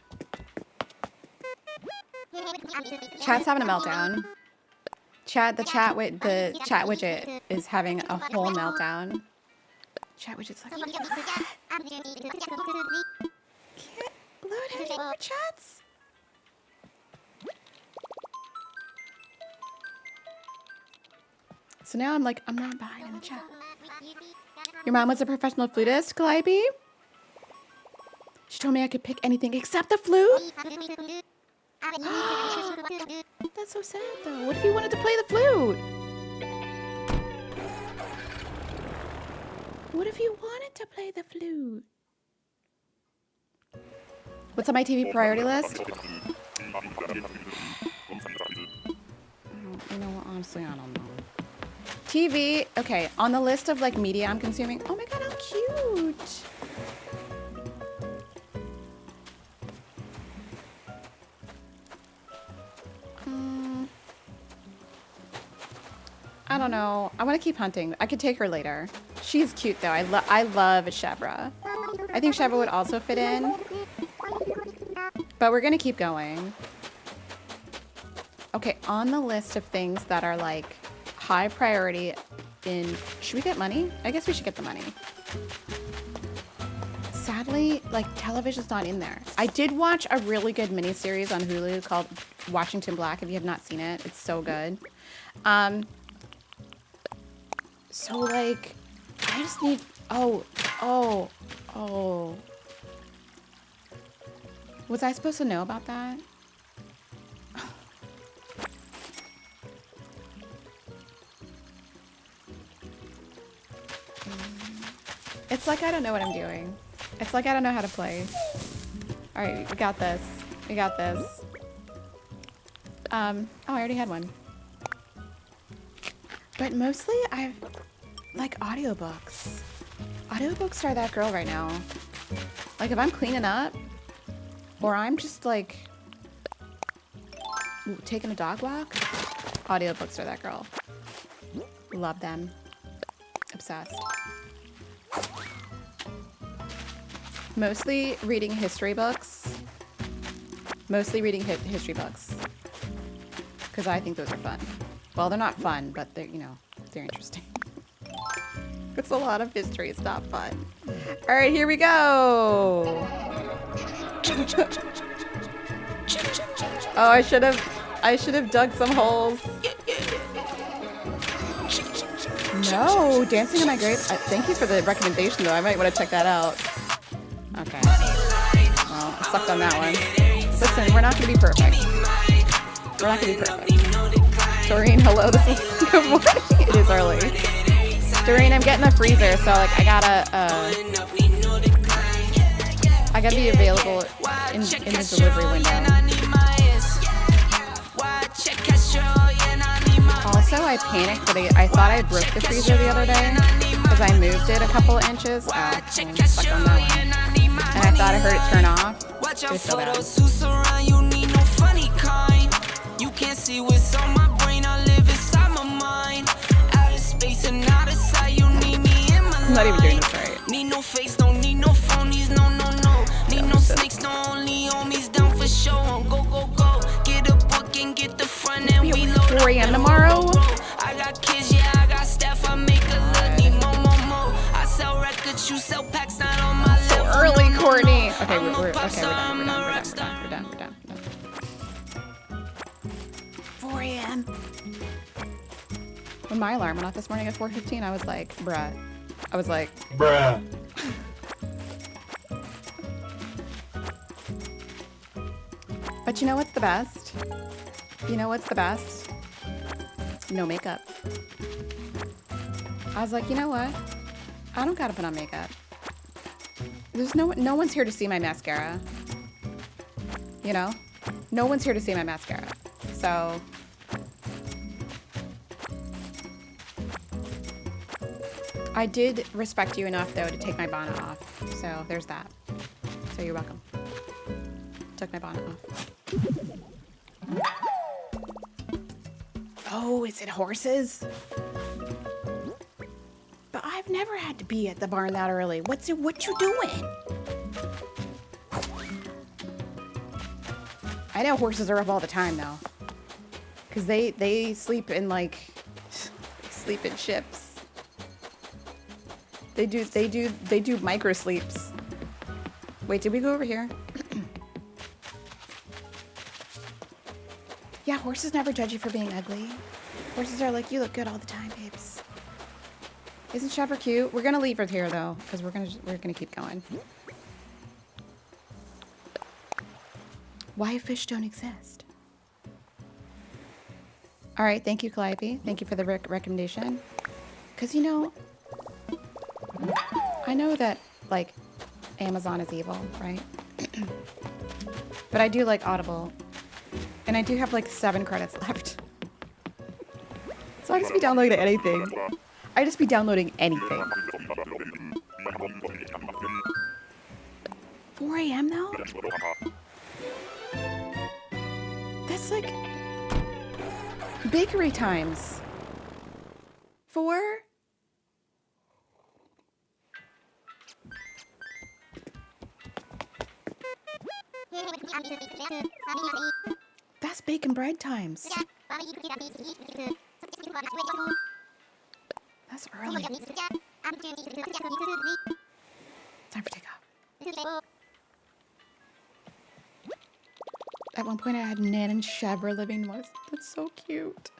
S1: Chat's having a meltdown. The chat widget is having a whole meltdown. Chat widget's like, oh my god. Can't load any more chats. So now I'm like, I'm not behind in the chat. Your mom was a professional flutist, Calliope? She told me I could pick anything except the flute? That's so sad, though. What if you wanted to play the flute? What if you wanted to play the flute? What's on my TV priority list? You know what? Honestly, I don't know. TV, okay, on the list of like media I'm consuming. Oh my god, how cute! I don't know. I want to keep hunting. I could take her later. She's cute though. I love Shevra. I think Shevra would also fit in. But we're gonna keep going. Okay, on the list of things that are like high priority in... Should we get money? I guess we should get the money. Sadly, like, television's not in there. I did watch a really good miniseries on Hulu called Washington Black. If you have not seen it, it's so good. So, like, I just need... Oh. Was I supposed to know about that? It's like I don't know what I'm doing. It's like I don't know how to play. Alright, we got this. We got this. Oh, I already had one. But mostly I've... like audiobooks. Audiobooks are that girl right now. Like if I'm cleaning up, or I'm just like taking a dog walk, audiobooks are that girl. Love them. Obsessed. Mostly reading history books. Mostly reading history books. Because I think those are fun. Well, they're not fun, but they're, you know, they're interesting. It's a lot of history. It's not fun. All right, here we go. Oh, I should have dug some holes. No, Dancing in My Grave. Thank you for the recommendation, though. I might want to check that out. Okay. Well, I sucked on that one. Listen, we're not going to be perfect. We're not going to be perfect. Doreen, hello. This is good morning. It is early. Doreen, I'm getting a freezer, so like I gotta be available in the delivery window. Also, I panicked, but I thought I broke the freezer the other day because I moved it a couple of inches. Oh, I'm stuck on that one. And I thought I heard it turn off. It was so bad. You can't see what's on my brain. I live inside my mind. Out of space and out of sight. You need me in my life. I'm not even doing this right. Need no face, don't need no phonies. No. Need no snakes, no only homies down for show. Go. Get a book and get the front end. We load 4 a.m. tomorrow. I got kids, yeah, I got staff. I make a look. Need more. I sell records, you sell packs. Not on my level. So early, Courtney. Okay, we're done. 4 a.m. When my alarm went off this morning at 4:15, I was like, bruh. But you know what's the best? No makeup. I was like, you know what? I don't gotta put on makeup. There's no one's here to see my mascara. You know? No one's here to see my mascara. So I did respect you enough though to take my bonnet off. So there's that. So you're welcome. Took my bonnet off. Oh, is it horses? But I've never had to be at the barn that early. What you doing? I know horses are up all the time though. Cause they sleep in like sleep in ships. They do micro sleeps. Wait, did we go over here? Yeah, horses never judge you for being ugly. Horses are like, you look good all the time, babes. Isn't Shepard cute? We're gonna leave her here though, because we're gonna keep going. Why fish don't exist? All right, thank you, Calliope. Thank you for the recommendation. Because, you know, I know that, like, Amazon is evil, right? But I do like Audible. And I do have, like, 7 credits left. So I just be downloading anything. I just be downloading anything. 4 a.m. though? That's like bakery times. 4? That's bacon bread times. That's early. Time for takeoff. At one point I had Nan and Chevra living with. That's so cute.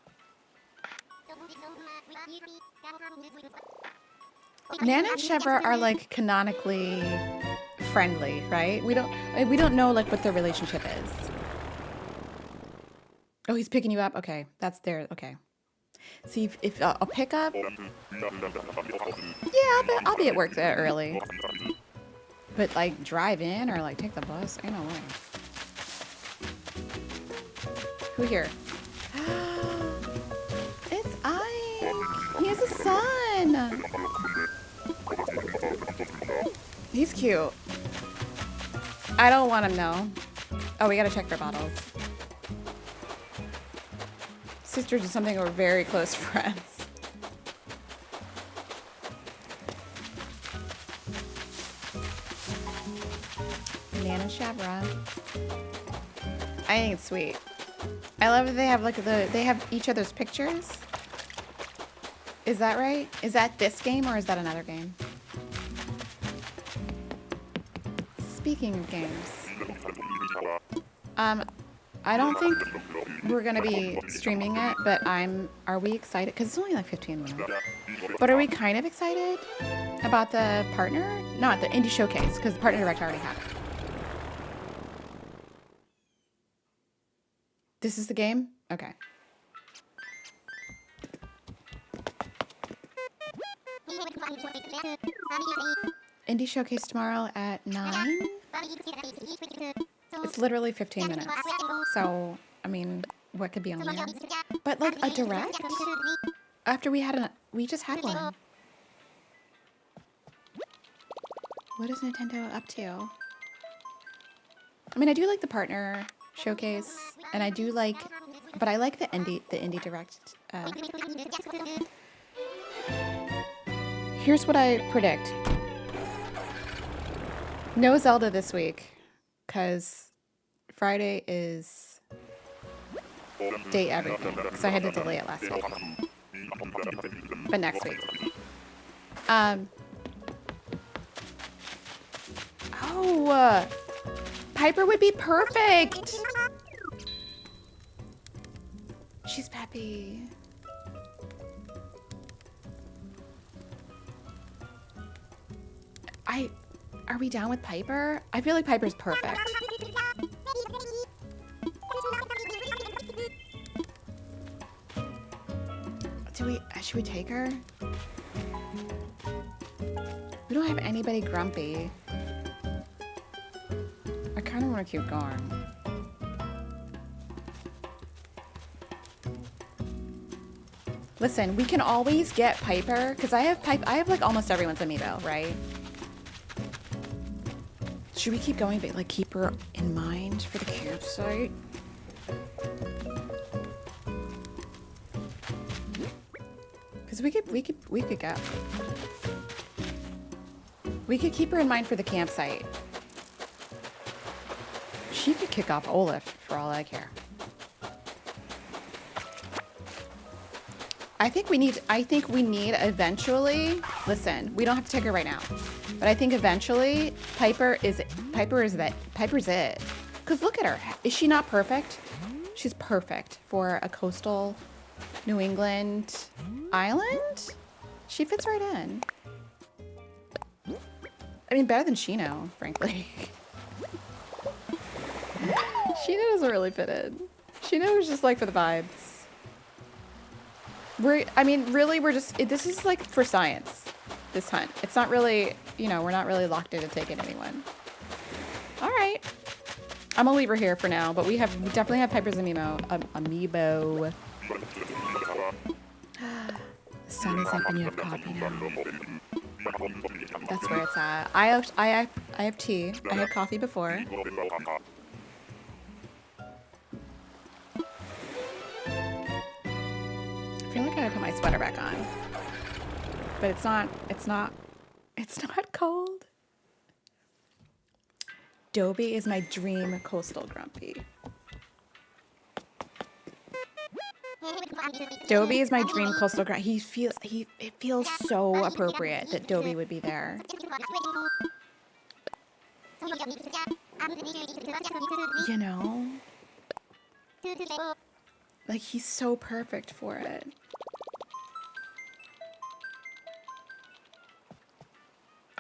S1: Nan and Chevra are like canonically friendly, right? We don't know like what their relationship is. Oh, he's picking you up? Okay, that's there. Okay. See if I'll pick up. Yeah, I'll be at work there early. But like drive in or like take the bus? Ain't no way. Who here? It's Ike. He has a son. He's cute. I don't want him though. Oh, we gotta check for bottles. Sisters or something, or very close friends. Nan and Chevra. I think it's sweet. I love that they have like they have each other's pictures. Is that right? Is that this game or is that another game? Speaking of games. I don't think we're gonna be streaming it, but are we excited? Because it's only like 15 minutes. But are we kind of excited about the partner? Not the indie showcase, because the partner direct already happened. This is the game? Okay. Indie showcase tomorrow at 9? It's literally 15 minutes. So, I mean, what could be on there? But like a direct? After we just had one. What is Nintendo up to? I mean, I do like the partner showcase, and I do like, but I like the indie direct. Here's what I predict. No Zelda this week, because Friday is date everything, so I had to delay it last week. But next week. Oh, Piper would be perfect. She's peppy. Are we down with Piper? I feel like Piper's perfect. Should we take her? We don't have anybody grumpy. I kind of want to keep going. Listen, we can always get Piper, because I have like almost everyone's amiibo, right? Should we keep going, but like keep her in mind for the campsite? Because we could go. We could keep her in mind for the campsite. She could kick off Olaf for all I care. I think we need eventually, listen, we don't have to take her right now, but I think eventually Piper's it. Because look at her. Is she not perfect? She's perfect for a coastal New England Island? She fits right in. I mean, better than Shino, frankly. Shino doesn't really fit in. Shino is just like for the vibes. I mean, really, this is like for science, this hunt. It's not really, you know, we're not really locked in to taking anyone. All right. I'm gonna leave her here for now, but we definitely have Piper's amiibo. The sun is up and you have coffee now. That's where it's at. I have tea. I had coffee before. I feel like I gotta put my sweater back on. But it's not cold. Dobie is my dream coastal grumpy. Dobie is my dream coastal grumpy. It feels so appropriate that Dobie would be there. You know? Like, he's so perfect for it.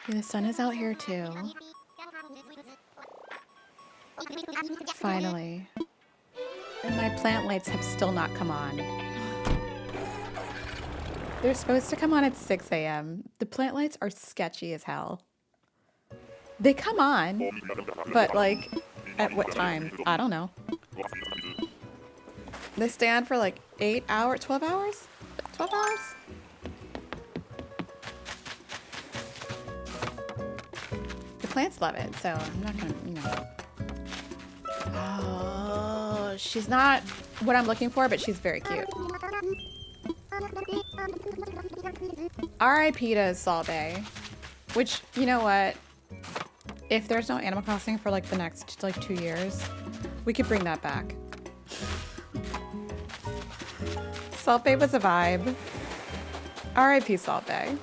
S1: Okay, the sun is out here too. Finally. And my plant lights have still not come on. They're supposed to come on at 6 a.m. The plant lights are sketchy as hell. They come on, but like, at what time? I don't know. They stay on for like 8 hours, 12 hours? 12 hours? The plants love it, so I'm not gonna, you know. Oh, she's not what I'm looking for, but she's very cute. R.I.P. to Salt Bay. Which, you know what? If there's no Animal Crossing for like the next like 2 years, we could bring that back. Salt Bay was a vibe. R.I.P. Salt Bay.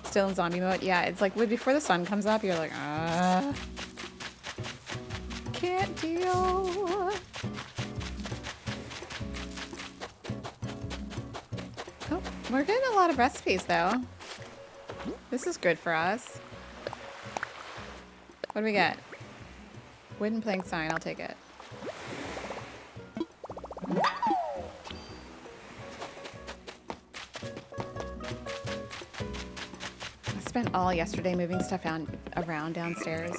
S1: Still in zombie mode? Yeah, it's like before the sun comes up, you're like, can't deal. Oh, we're getting a lot of recipes though. This is good for us. What do we get? Wooden plank sign, I'll take it. I spent all yesterday moving stuff around downstairs.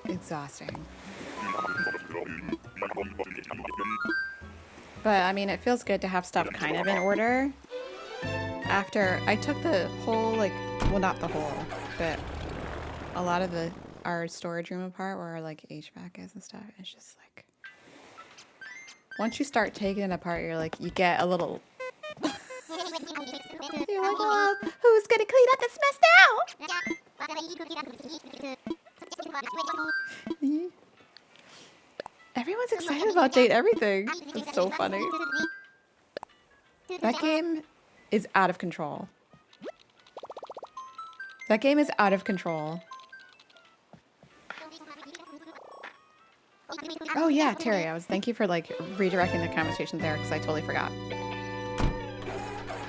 S1: Exhausting. But I mean, it feels good to have stuff kind of in order. After I took the whole, like, well, not the whole, but a lot of our storage room apart where our like HVAC is and stuff. It's just like, once you start taking it apart, you're like, you get a little. You're like, well, who's gonna clean up this mess now? Everyone's excited about Date Everything. It's so funny. That game is out of control. That game is out of control. Oh yeah, Terry, thank you for like redirecting the conversation there because I totally forgot.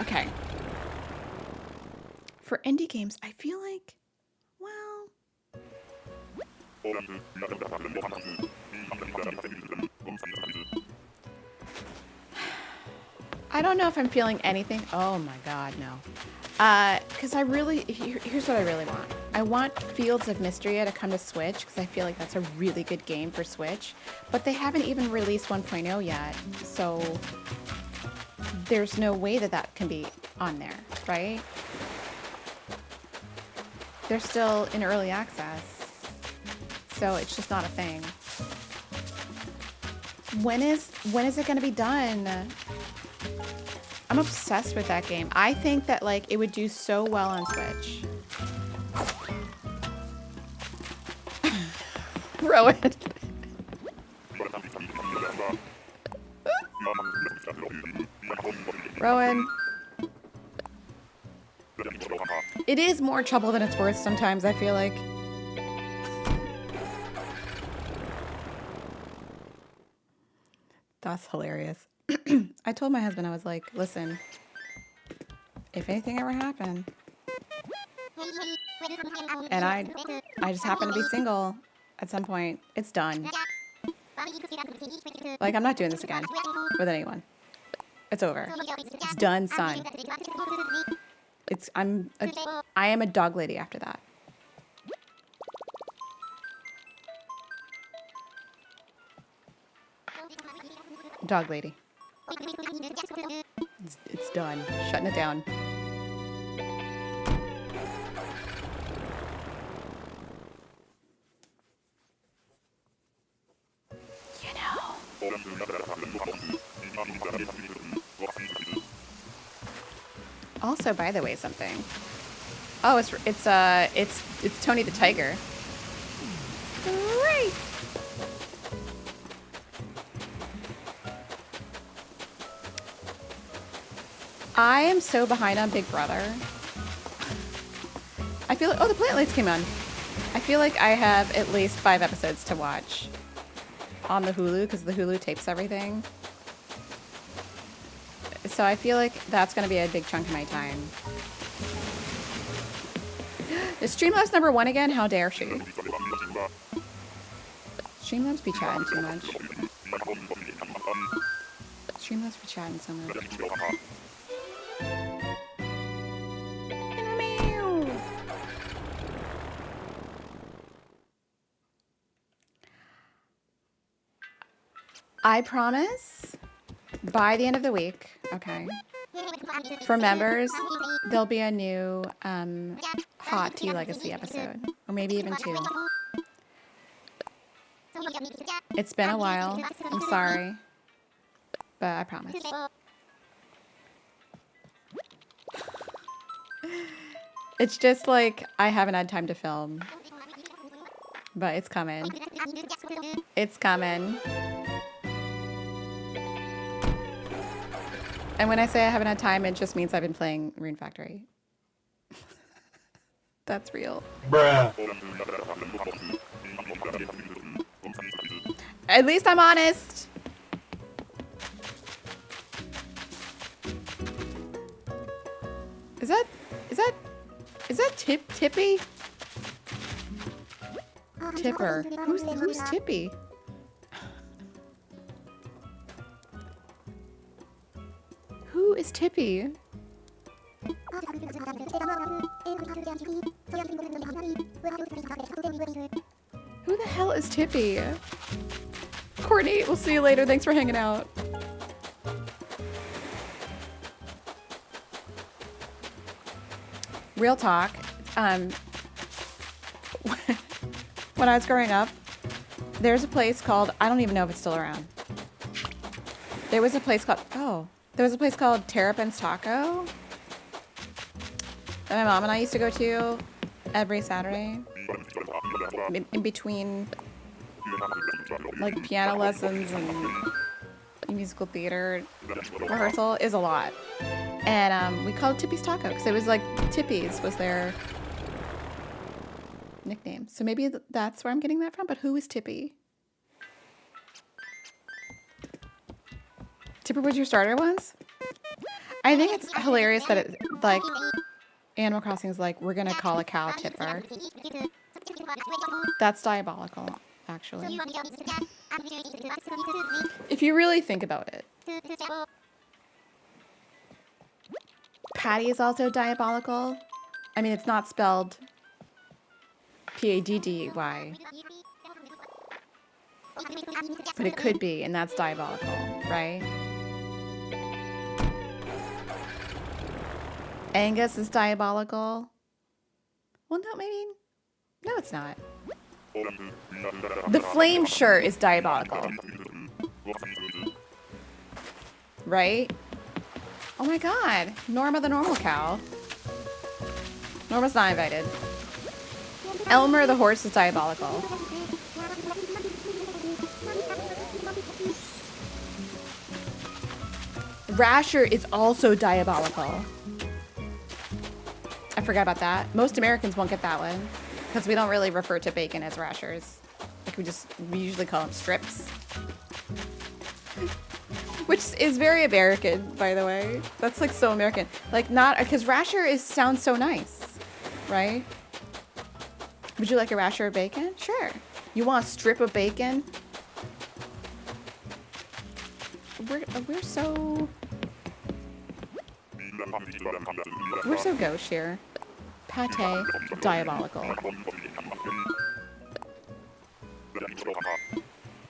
S1: Okay. For indie games, I feel like, well, I don't know if I'm feeling anything. Oh my God, no. Because here's what I really want. I want Fields of Mysteria to come to Switch because I feel like that's a really good game for Switch. But they haven't even released 1.0 yet, so there's no way that can be on there, right? They're still in early access, so it's just not a thing. When is it going to be done? I'm obsessed with that game. I think that like it would do so well on Switch. Rowan. Rowan. It is more trouble than it's worth sometimes, I feel like. That's hilarious. I told my husband, I was like, listen, if anything ever happened, and I just happen to be single at some point, it's done. Like, I'm not doing this again with anyone. It's over. It's done, son. I am a dog lady after that. Dog lady. It's done. Shutting it down. You know. Also, by the way, something. Oh, it's Tony the Tiger. Great. I am so behind on Big Brother. I feel like, oh, the plant lights came on. I feel like I have at least 5 episodes to watch on the Hulu because the Hulu tapes everything. So I feel like that's going to be a big chunk of my time. Is Streamlabs #1 again? How dare she? Streamlabs be chatting too much. Streamlabs be chatting so much. I promise by the end of the week, okay, for members, there'll be a new Hot Tea Legacy episode, or maybe even 2. It's been a while. I'm sorry, but I promise. It's just like I haven't had time to film, but it's coming. It's coming. And when I say I haven't had time, it just means I've been playing Rune Factory. That's real.
S2: Bruh.
S1: At least I'm honest. Is that Tippy? Tipper. Who's Tippy? Who is Tippy? Who the hell is Tippy? Courtney, we'll see you later. Thanks for hanging out. Real talk. When I was growing up, there's a place called, I don't even know if it's still around. There was a place called Terrapin's Taco that my mom and I used to go to every Saturday. In between like piano lessons and musical theater rehearsal is a lot. And we called it Tippy's Taco because it was like Tippy's was their nickname. So maybe that's where I'm getting that from, but who is Tippy? Tipper was your starter once? I think it's hilarious that it, like, Animal Crossing is like, we're gonna call a cow Tipper. That's diabolical, actually. If you really think about it. Patty is also diabolical. I mean, it's not spelled P-A-D-D-Y. But it could be, and that's diabolical, right? Angus is diabolical. Well, no, maybe. No, it's not. The flame shirt is diabolical. Right? Oh my god. Norma the normal cow. Norma's not invited. Elmer the horse is diabolical. Rasher is also diabolical. I forgot about that. Most Americans won't get that one because we don't really refer to bacon as rashers. Like we usually call them strips. Which is very American, by the way. That's like so American. Like not, because rasher sounds so nice, right? Would you like a rasher of bacon? Sure. You want a strip of bacon? We're so gauche here. Pate, diabolical.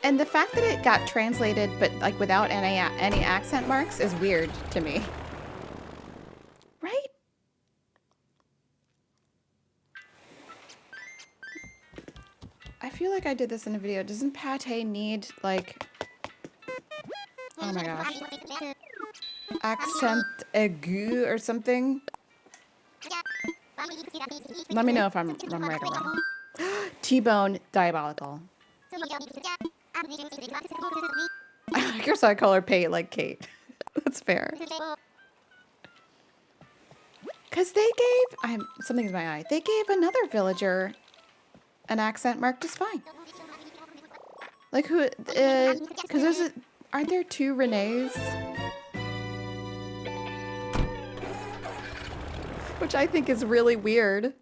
S1: And the fact that it got translated, but like without any accent marks, is weird to me. Right? I feel like I did this in a video. Doesn't pate need like... Oh my gosh. Accent aigu or something? Let me know if I'm right or wrong. T-bone, diabolical. I guess I call her Pate like Kate. That's fair. Because they gave... something's in my eye. They gave another villager an accent mark just fine. Like who... Because there's a... Aren't there 2 Renees? Which I think is really weird.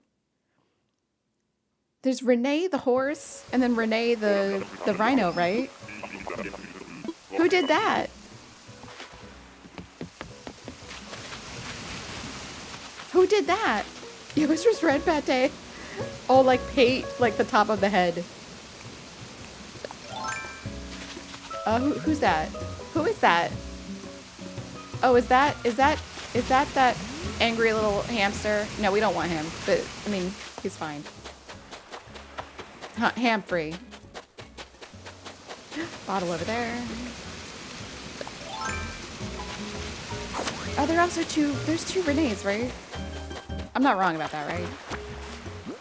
S1: There's Renee the horse, and then Renee the rhino, right? Who did that? Who did that? It was just red pate. Oh, like pate, like the top of the head. Who's that? Who is that? Oh, is that angry little hamster? No, we don't want him, but I mean, he's fine. Ham-free. Bottle over there. Oh, there are also there's 2 Renees, right? I'm not wrong about that, right?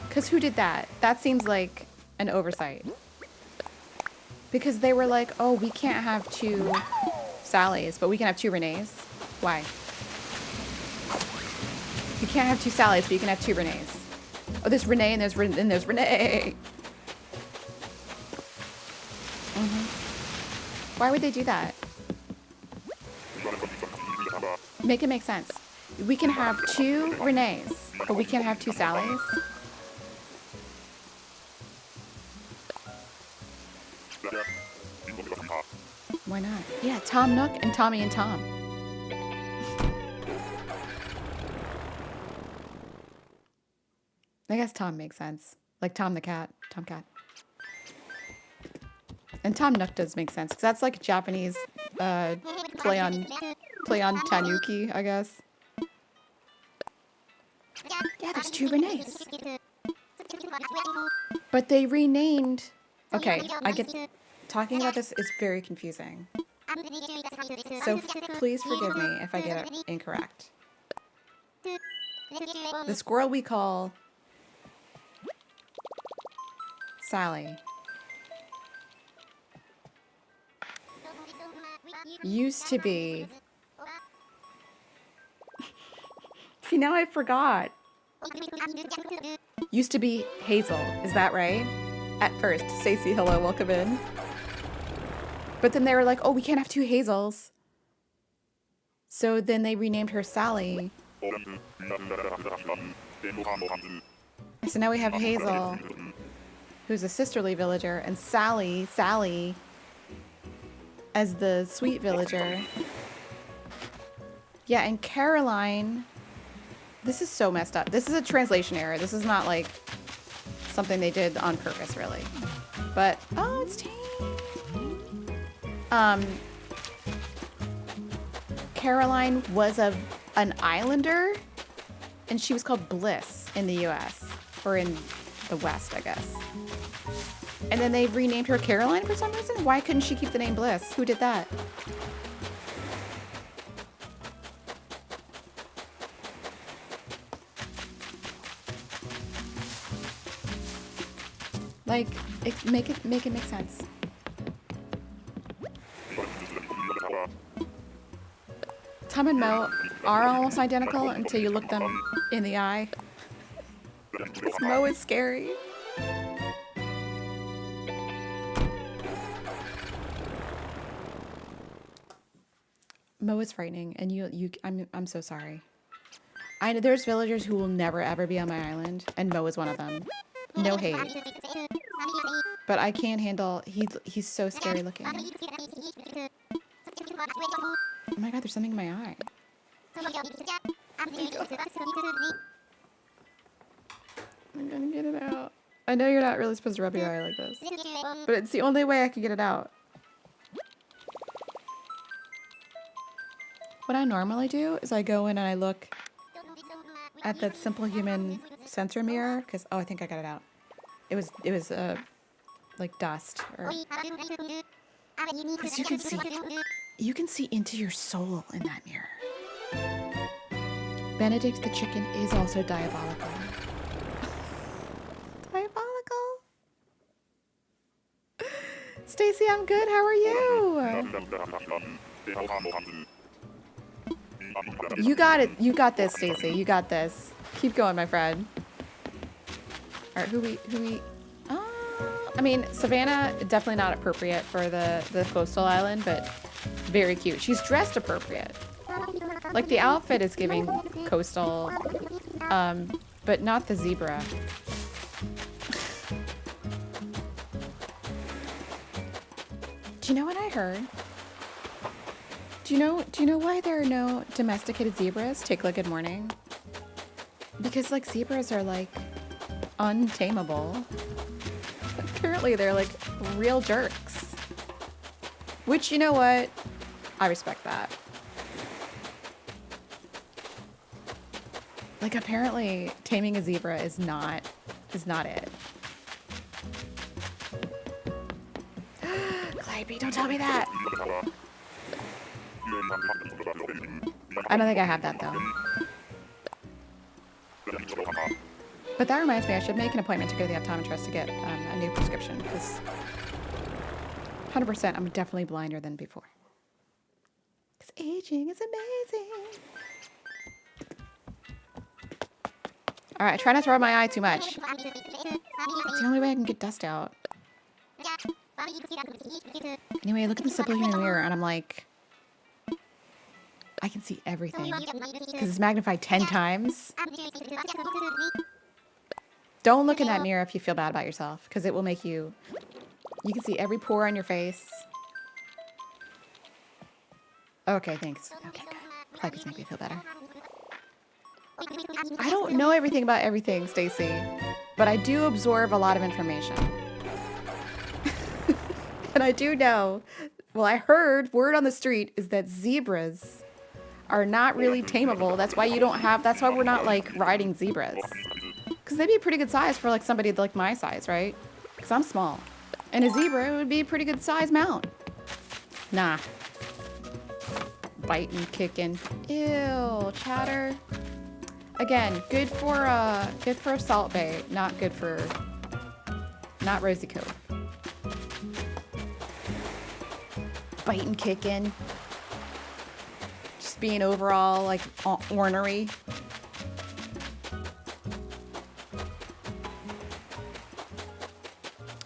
S1: Because who did that? That seems like an oversight. Because they were like, oh, we can't have 2 Sallys, but we can have 2 Renees. Why? You can't have 2 Sallys, but you can have 2 Renees. Oh, there's Renee and there's Renee. Why would they do that? Make it make sense. We can have 2 Renees, but we can't have 2 Sallys. Why not? Yeah, Tom Nook and Tommy and Tom. I guess Tom makes sense. Like Tom the cat. Tomcat. And Tom Nook does make sense, because that's like Japanese play on Tanuki, I guess. Yeah, there's 2 Renees. But they renamed... Okay, I get... Talking about this is very confusing. So please forgive me if I get it incorrect. The squirrel we call Sally used to be... See, now I forgot. Used to be Hazel, is that right? At first, Stacey, hello, welcome in. But then they were like, oh, we can't have 2 Hazels. So then they renamed her Sally. So now we have Hazel, who's a sisterly villager, and Sally as the sweet villager. Yeah, and Caroline, this is so messed up. This is a translation error. This is not like something they did on purpose, really. But, oh, it's Tane. Caroline was an islander, and she was called Bliss in the US, or in the West, I guess. And then they renamed her Caroline for some reason? Why couldn't she keep the name Bliss? Who did that? Like, make it make sense. Tom and Mo are almost identical until you look them in the eye. Because Mo is scary. Mo is frightening, and I'm so sorry. I know there's villagers who will never ever be on my island, and Mo is one of them. No hate. But I can't handle, he's so scary looking. Oh my god, there's something in my eye. I'm gonna get it out. I know you're not really supposed to rub your eye like this, but it's the only way I can get it out. What I normally do is I go in and I look at that simple human sensor mirror, because, oh, I think I got it out. It was like dust, or, because you can see into your soul in that mirror. Benedict the chicken is also diabolical. Diabolical. Stacy, I'm good. How are you? You got it. You got this, Stacy. You got this. Keep going, my friend. All right, who we? I mean, Savannah, definitely not appropriate for the coastal island, but very cute. She's dressed appropriate. Like, the outfit is giving coastal, but not the zebra. Do you know what I heard? Do you know why there are no domesticated zebras? Tickla, good morning. Because, like, zebras are, like, untamable. Apparently they're, like, real jerks. Which, you know what? I respect that. Like, apparently taming a zebra is not it. Clyde, don't tell me that. I don't think I have that, though. But that reminds me, I should make an appointment to go to the optometrist to get a new prescription, because 100% I'm definitely blinder than before. Because aging is amazing. All right, try not to rub my eye too much. It's the only way I can get dust out. Anyway, I look at the simple human mirror and I'm like, I can see everything. Because it's magnified 10 times. Don't look in that mirror if you feel bad about yourself, because it will make you... You can see every pore on your face. Okay, thanks. Okay, good. Please make me feel better. I don't know everything about everything, Stacy, but I do absorb a lot of information. And I do know, well, I heard, word on the street is that zebras are not really tameable. That's why we're not, like, riding zebras. Because they'd be a pretty good size for, like, somebody like my size, right? Because I'm small. And a zebra would be a pretty good size mount. Nah. Biting, kicking. Ew, chatter. Again, good for Salt Bay, not Rosy Cove. Biting, kicking. Just being overall, like, ornery.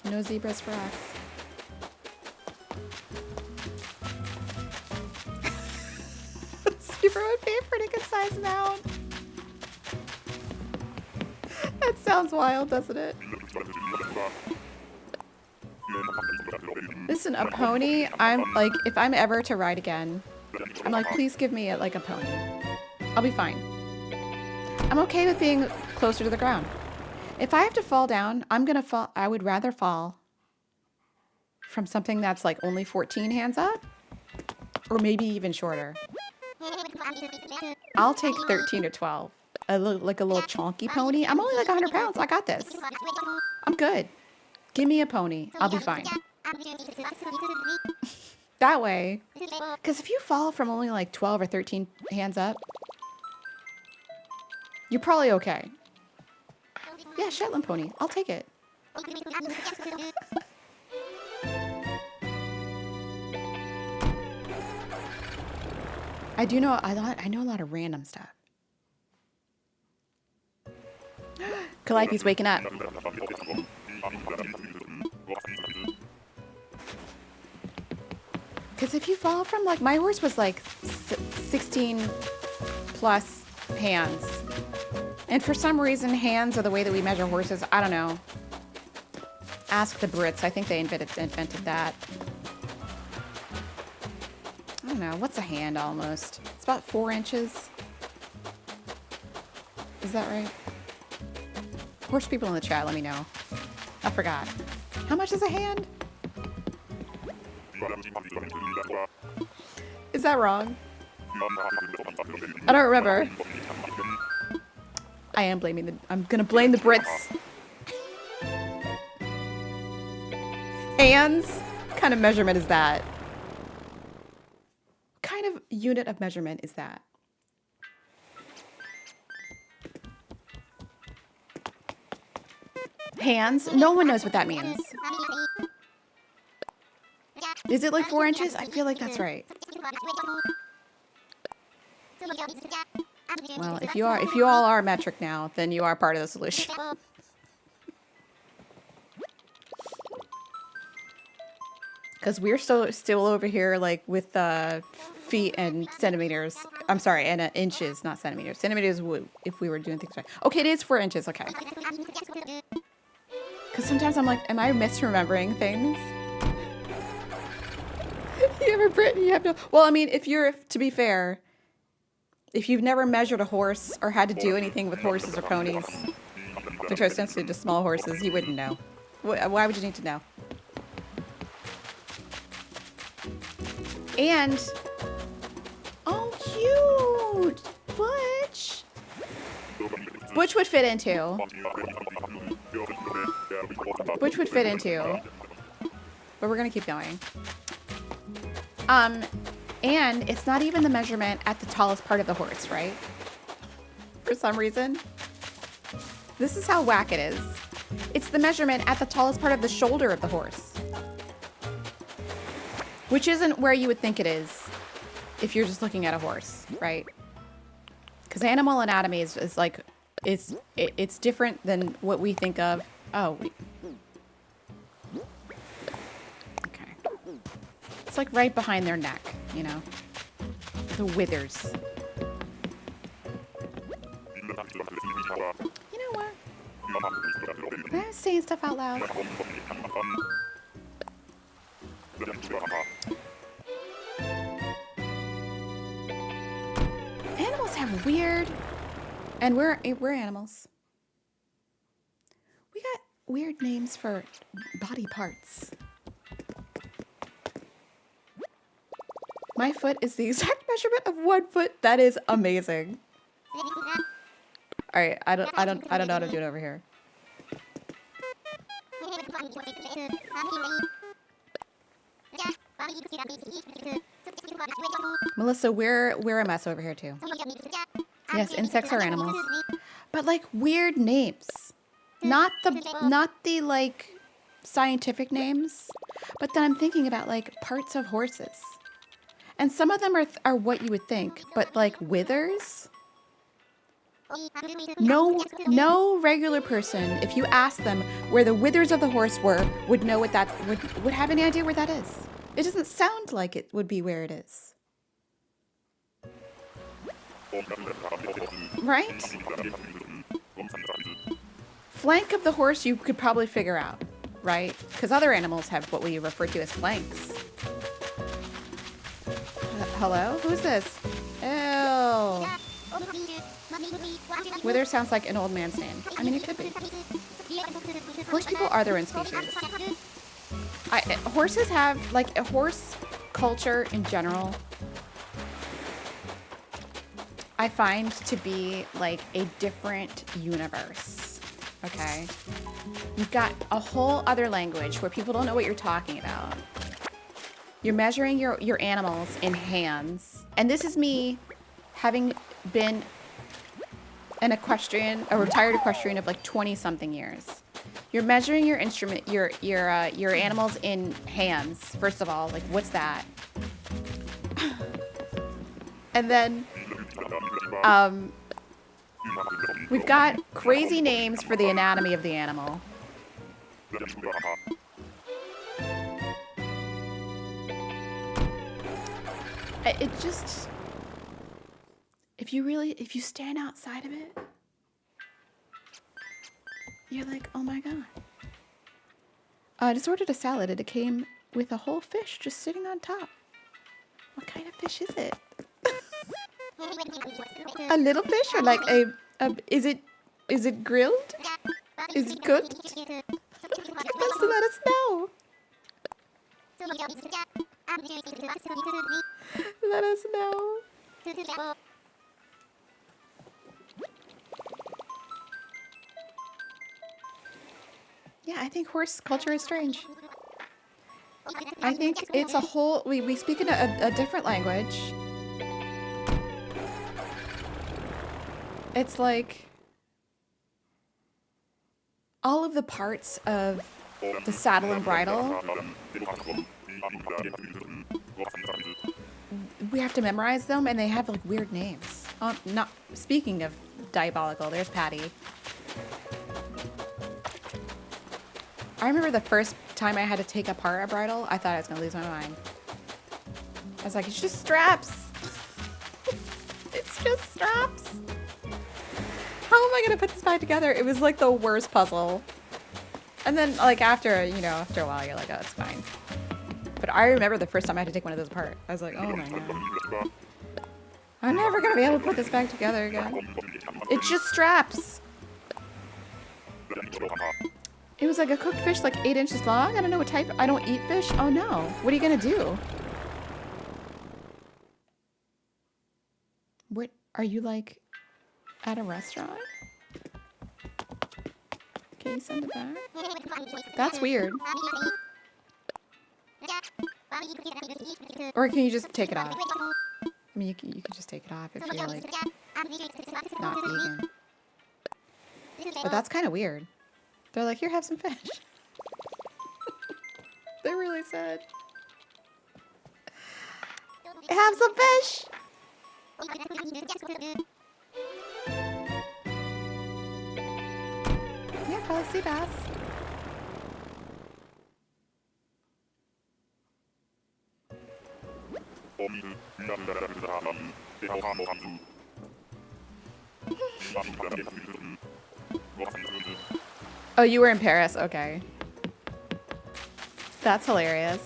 S1: No zebras for us. Zebra would be a pretty good size mount. That sounds wild, doesn't it? Listen, a pony, I'm like, if I'm ever to ride again, I'm like, please give me a pony. I'll be fine. I'm okay with being closer to the ground. If I have to fall down, I'm gonna fall. I would rather fall from something that's like only 14 hands up, or maybe even shorter. I'll take 13 or 12. Like a little chonky pony. I'm only like 100 pounds. I got this. I'm good. Give me a pony. I'll be fine. That way, because if you fall from only like 12 or 13 hands up, you're probably okay. Yeah, Shetland pony. I'll take it. I know a lot of random stuff. Calliope's waking up. Because if you fall from, like, my horse was like 16 plus hands. And for some reason, hands are the way that we measure horses. I don't know. Ask the Brits. I think they invented that. I don't know. What's a hand almost? It's about 4 inches. Is that right? Horse people in the chat, let me know. I forgot. How much is a hand? Is that wrong? I don't remember. I am blaming the... I'm gonna blame the Brits. Hands? What kind of measurement is that? What kind of unit of measurement is that? Hands? No one knows what that means. Is it like 4 inches? I feel like that's right. Well, if you all are metric now, then you are part of the solution. Because we're still over here like with feet and centimeters. I'm sorry, and inches, not centimeters. Centimeters if we were doing things right. Okay, it is 4 inches. Okay. Because sometimes I'm like, am I misremembering things? You ever, Brittany? You have no. Well, I mean, to be fair, if you've never measured a horse or had to do anything with horses or ponies, which are essentially just small horses, you wouldn't know. Why would you need to know? And, oh, cute, Butch. Butch would fit into. Butch would fit into. But we're gonna keep going. And it's not even the measurement at the tallest part of the horse, right? For some reason. This is how whack it is. It's the measurement at the tallest part of the shoulder of the horse. Which isn't where you would think it is if you're just looking at a horse, right? Because animal anatomy is like, it's different than what we think of. Oh, okay. It's like right behind their neck, you know? The withers. You know what? I'm saying stuff out loud. Animals have weird, and we're animals. We got weird names for body parts. My foot is the exact measurement of 1 foot. That is amazing. All right, I don't know how to do it over here. Melissa, we're a mess over here too. Yes, insects are animals, but like weird names, not the like scientific names, but then I'm thinking about like parts of horses, and some of them are what you would think, but like withers. No regular person, if you ask them where the withers of the horse were, would know what that would have any idea where that is. It doesn't sound like it would be where it is. Right? Flank of the horse you could probably figure out, right? Because other animals have what we refer to as flanks. Hello? Who's this? Ew. Wither sounds like an old man's name. I mean, it could be. Horse people are their own species. Horses have, like, a horse culture in general, I find to be, like, a different universe, okay? You've got a whole other language where people don't know what you're talking about. You're measuring your animals in hands. And this is me having been an equestrian, a retired equestrian of like 20-something years. You're measuring your instrument, your animals in hands. First of all, like what's that? And then, we've got crazy names for the anatomy of the animal. if you stand outside of it, you're like, oh my God. I just ordered a salad and it came with a whole fish just sitting on top. What kind of fish is it? A little fish or like is it grilled? Is it cooked? Just let us know. Let us know. Yeah, I think horse culture is strange. I think it's a whole, we speak in a different language. It's like all of the parts of the saddle and bridle, we have to memorize them, and they have like weird names. Not speaking of diabolical, there's Patty. I remember the first time I had to take apart a bridle, I thought I was gonna lose my mind. I was like, it's just straps. It's just straps. How am I gonna put this back together? It was like the worst puzzle. And then like after a while, you're like, oh, it's fine. But I remember the first time I had to take one of those apart. I was like, oh my God. I'm never gonna be able to put this back together again. It's just straps. It was like a cooked fish, like 8 inches long. I don't know what type. I don't eat fish. Oh no. What are you gonna do? What are you like at a restaurant? Can you send it back? That's weird. Or can you just take it off? I mean, you can just take it off if you're like not vegan. But that's kind of weird. They're like, here, have some fish. They really said, have some fish. Yeah, probably sea bass. Oh, you were in Paris? Okay. That's hilarious.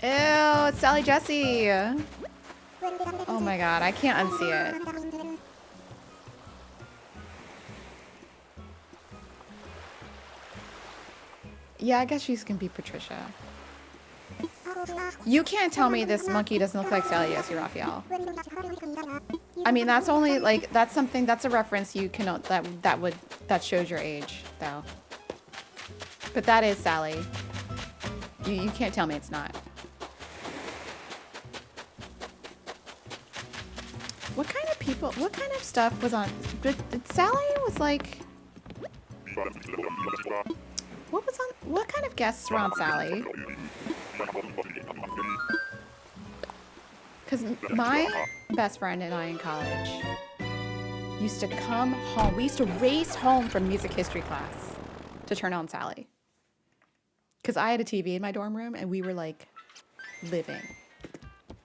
S1: Ew, it's Sally Jesse. Oh my God, I can't unsee it. Yeah, I guess she's gonna be Patricia. You can't tell me this monkey doesn't look like Sally Jesse Raphael. I mean, that's only like, that's something, that's a reference you can, that shows your age though. But that is Sally. You can't tell me it's not. What kind of people, what kind of stuff was on, Sally was like, what kind of guests were on Sally? Because my best friend and I in college used to come home. We used to race home from music history class to turn on Sally. Because I had a TV in my dorm room and we were like living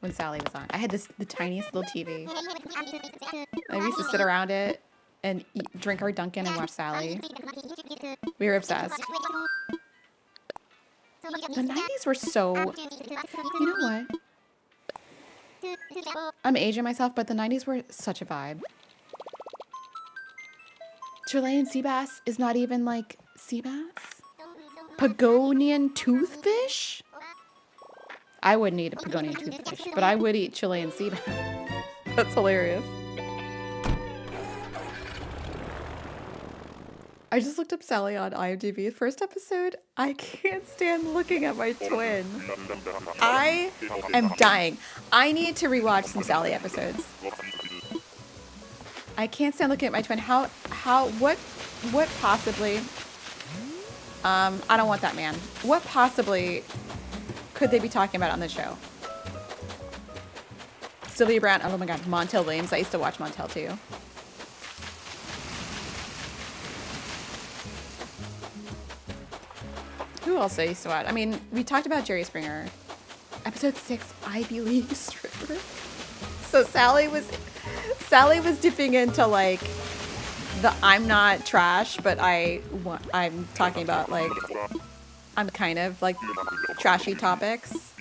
S1: when Sally was on. I had the tiniest little TV. And we used to sit around it and drink our Dunkin' and watch Sally. We were obsessed. The 90s were so, you know what? I'm aging myself, but the 90s were such a vibe. Chilean sea bass is not even like sea bass. Pagonian toothfish? I wouldn't eat a Pagonian toothfish, but I would eat Chilean sea bass. That's hilarious. I just looked up Sally on IMDb. First episode, I can't stand looking at my twin. I am dying. I need to rewatch some Sally episodes. I can't stand looking at my twin. What possibly, I don't want that man. What possibly could they be talking about on the show? Sylvia Brown, oh my God, Montel Williams. I used to watch Montel too. Who else I used to watch? I mean, we talked about Jerry Springer. Episode 6, Ivy League stripper. So So Sally was dipping into like the I'm not trash, but I'm talking about like I'm kind of like trashy topics.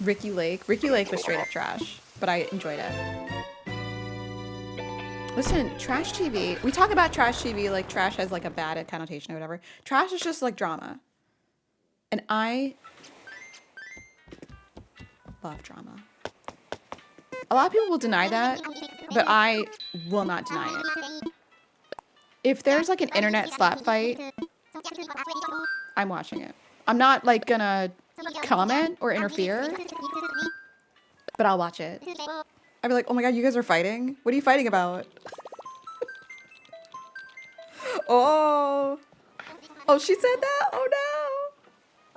S1: Ricky Lake was straight up trash, but I enjoyed it. Listen, trash TV. We talk about trash TV like trash has like a bad connotation or whatever. Trash is just like drama. And I love drama. A lot of people will deny that, but I will not deny it. If there's like an internet slap fight, I'm watching it. I'm not like gonna comment or interfere, but I'll watch it. I'd be like, oh my god, you guys are fighting? What are you fighting about? Oh, she said that? Oh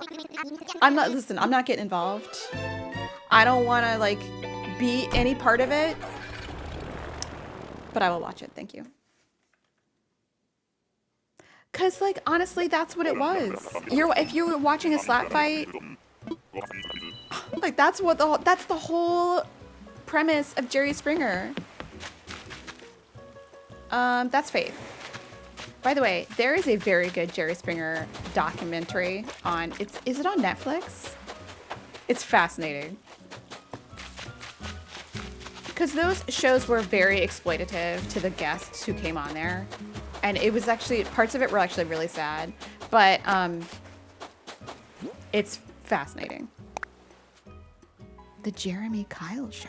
S1: no. I'm not getting involved. I don't want to like be any part of it, but I will watch it. Thank you. Cause like honestly, that's what it was. If you were watching a slap fight, like that's the whole premise of Jerry Springer. That's Faith. By the way, there is a very good Jerry Springer documentary on is it on Netflix? It's fascinating. Because those shows were very exploitative to the guests who came on there. And it was actually, parts of it were actually really sad. But it's fascinating. The Jeremy Kyle Show.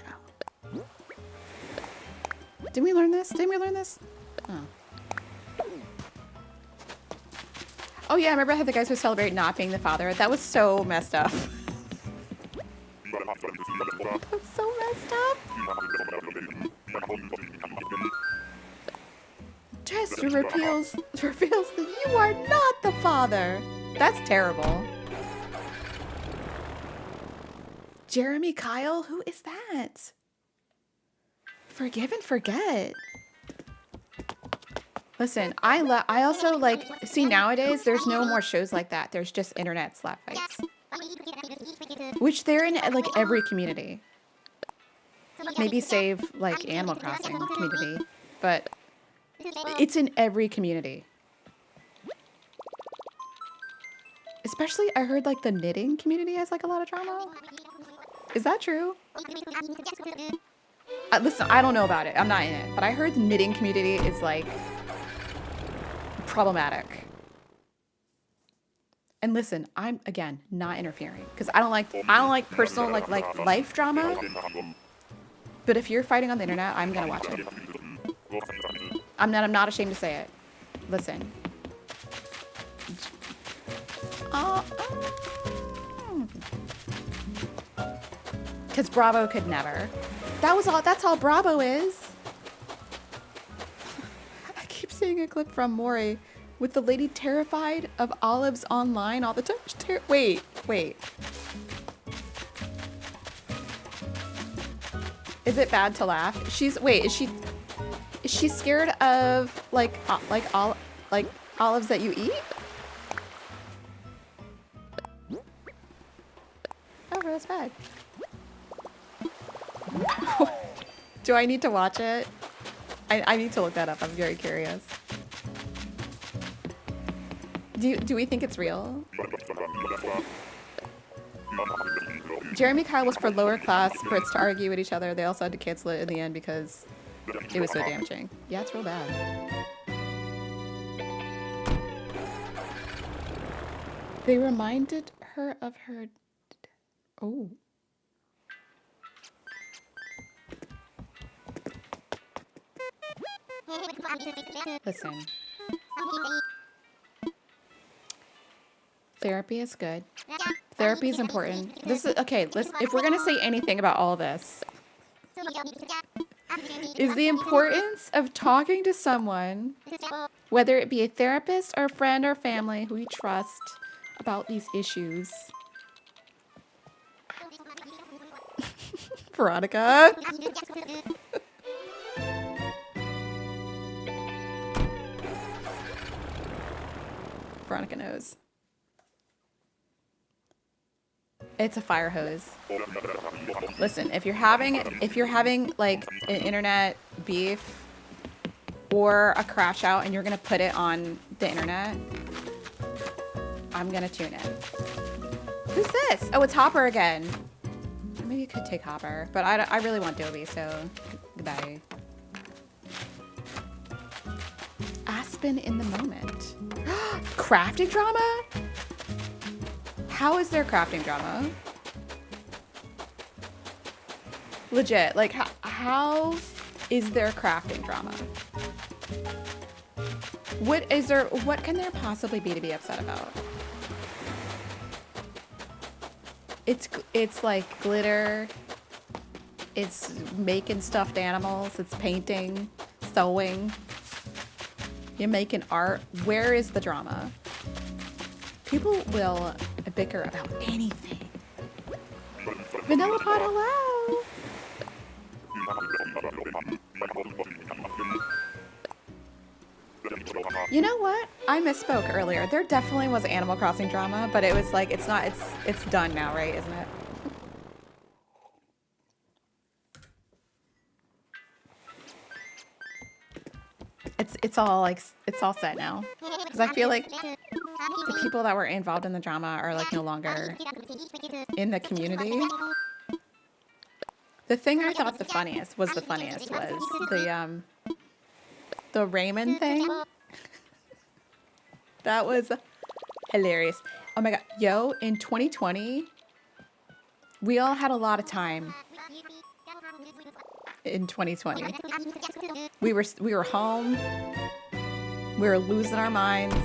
S1: Did we learn this? Oh. Oh yeah, I remember I had the guys who celebrate not being the father. That was so messed up. That's so messed up. Test reveals that you are not the father. That's terrible. Jeremy Kyle? Who is that? Forgive and forget. Listen, I also like, see nowadays there's no more shows like that. There's just internet slap fights. Which they're in like every community. Maybe save like Animal Crossing community, but it's in every community. Especially I heard like the knitting community has like a lot of drama. Is that true? Listen, I don't know about it. I'm not in it, but I heard the knitting community is like problematic. And listen, I'm again not interfering because I don't like personal like life drama. But if you're fighting on the internet, I'm gonna watch it. I'm not ashamed to say it. Listen. Because Bravo could never. That's all Bravo is. I keep seeing a clip from Maury with the lady terrified of olives online all the time. Wait. Is it bad to laugh? Is she scared of like olives that you eat? Oh, that's bad. Do I need to watch it? I need to look that up. I'm very curious. Do we think it's real? Jeremy Kyle was for lower class Brits to argue with each other. They also had to cancel it in the end because it was so damaging. Yeah, it's real bad. They reminded her of her... Oh. Listen. Therapy is good. Therapy is important. This is okay. If we're gonna say anything about all this, is the importance of talking to someone, whether it be a therapist or a friend or family who you trust, about these issues. Veronica. Veronica knows. It's a fire hose. Listen, if you're having like an internet beef or a crash out and you're gonna put it on the internet, I'm gonna tune in. Who's this? Oh, it's Hopper again. Maybe you could take Hopper, but I really want Dobie, so goodbye. Aspen in the moment. Crafting drama? How is there crafting drama? Legit, like how is there crafting drama? What can there possibly be to be upset about? It's like glitter. It's making stuffed animals. It's painting, sewing. You're making art. Where is the drama? People will bicker about anything. Vanilla Pot, hello. You know what? I misspoke earlier. There definitely was Animal Crossing drama, but it was like, it's done now, right? Isn't it? It's all set now. Because I feel like the people that were involved in the drama are like no longer in the community. The thing I thought the funniest was the Raymond thing. That was hilarious. Oh my god. Yo, in 2020, we all had a lot of time. In 2020. We were home. We were losing our minds.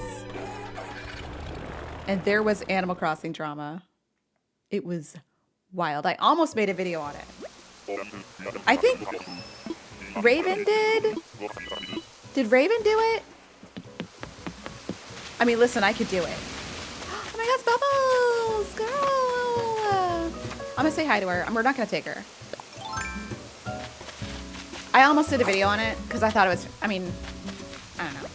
S1: And there was Animal Crossing drama. It was wild. I almost made a video on it. I think Raven did. Did Raven do it? I mean, listen, I could do it. Oh my gosh, Bubbles! Girl! I'm gonna say hi to her. We're not gonna take her. I almost did a video on it because I thought it was, I mean, I don't know.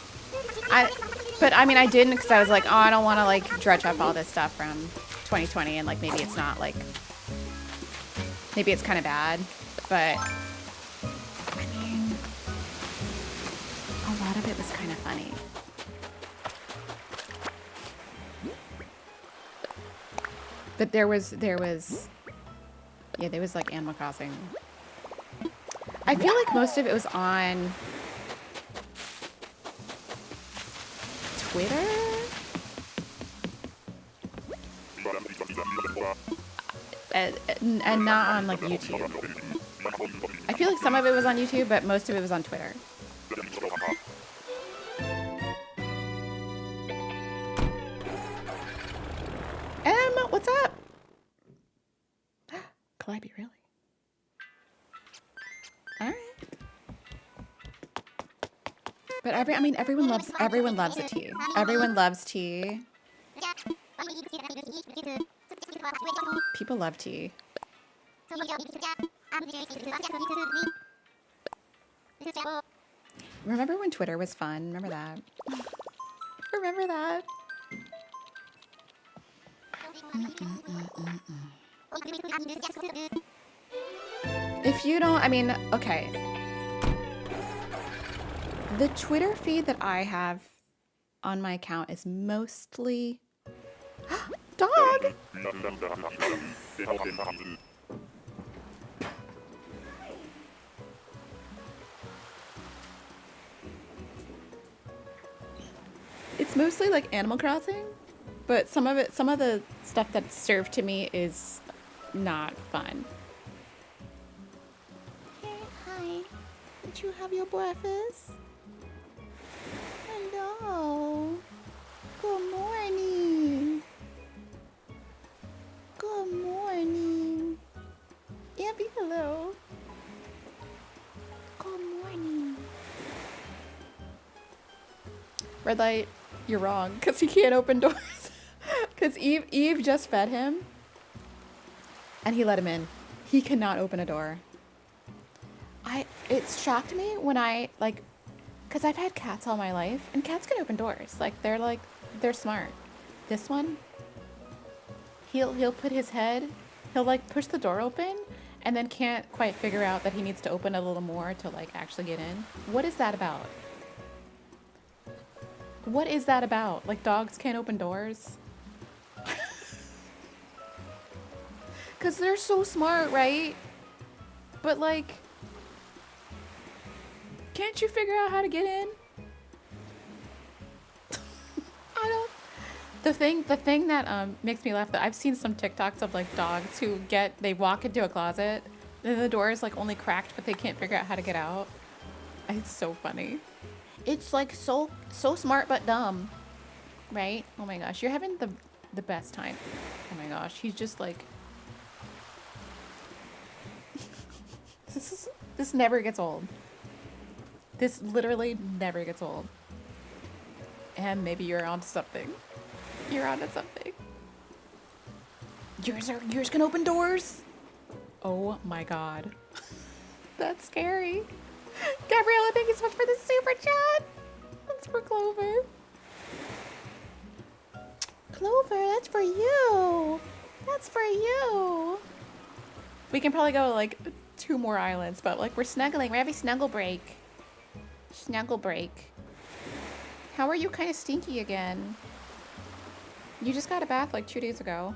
S1: But I mean, I didn't because I was like, oh, I don't want to like dredge up all this stuff from 2020 and like maybe it's not like, maybe it's kind of bad. But I mean, a lot of it was kind of funny. But there was like Animal Crossing. I feel like most of it was on Twitter. And not on like YouTube. I feel like some of it was on YouTube, but most of it was on Twitter. What's up? Calliope, really? All right. But everyone loves a tea. Everyone loves tea. People love tea. Remember when Twitter was fun? Remember that? Remember that? If you don't, I mean, okay. The Twitter feed that I have on my account is mostly dog. It's mostly like Animal Crossing, but some of the stuff that's served to me is not fun. Hey, hi. Did you have your breakfast? Hello. Good morning. Good morning. Abby, hello. Good morning. Red light, you're wrong, because he can't open doors. Because Eve just fed him, and he let him in. He cannot open a door. It shocked me when because I've had cats all my life, and cats can open doors. They're smart. This one, He'll put his head, he'll like push the door open and then can't quite figure out that he needs to open a little more to like actually get in. What is that about? What is that about? Like dogs can't open doors? Cause they're so smart, right? But like, can't you figure out how to get in? I don't. The thing that makes me laugh, that I've seen some TikToks of like dogs who they walk into a closet and the door is like only cracked, but they can't figure out how to get out. It's so funny. It's like so smart but dumb, right? Oh my gosh, you're having the best time. Oh my gosh, he's just like. This never gets old. This literally never gets old. And maybe you're onto something. You're onto something. Yours can open doors? Oh my god. That's scary. Gabriella, thank you so much for the super chat. That's for Clover. Clover, that's for you. That's for you. We can probably go like 2 more islands, but like we're snuggling. We're having snuggle break. Snuggle break. How are you kind of stinky again? You just got a bath like 2 days ago.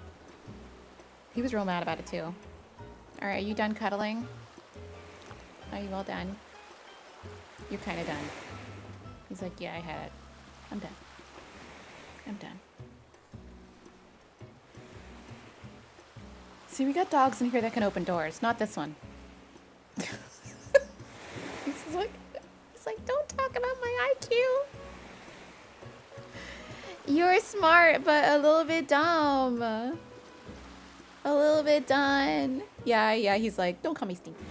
S1: He was real mad about it too. All right, are you done cuddling? Are you all done? You're kind of done. He's like, yeah, I had it. I'm done. I'm done. See, we got dogs in here that can open doors. Not this one. He's like, don't talk about my IQ. You're smart, but a little bit dumb. A little bit done. Yeah, he's like, don't call me stinky.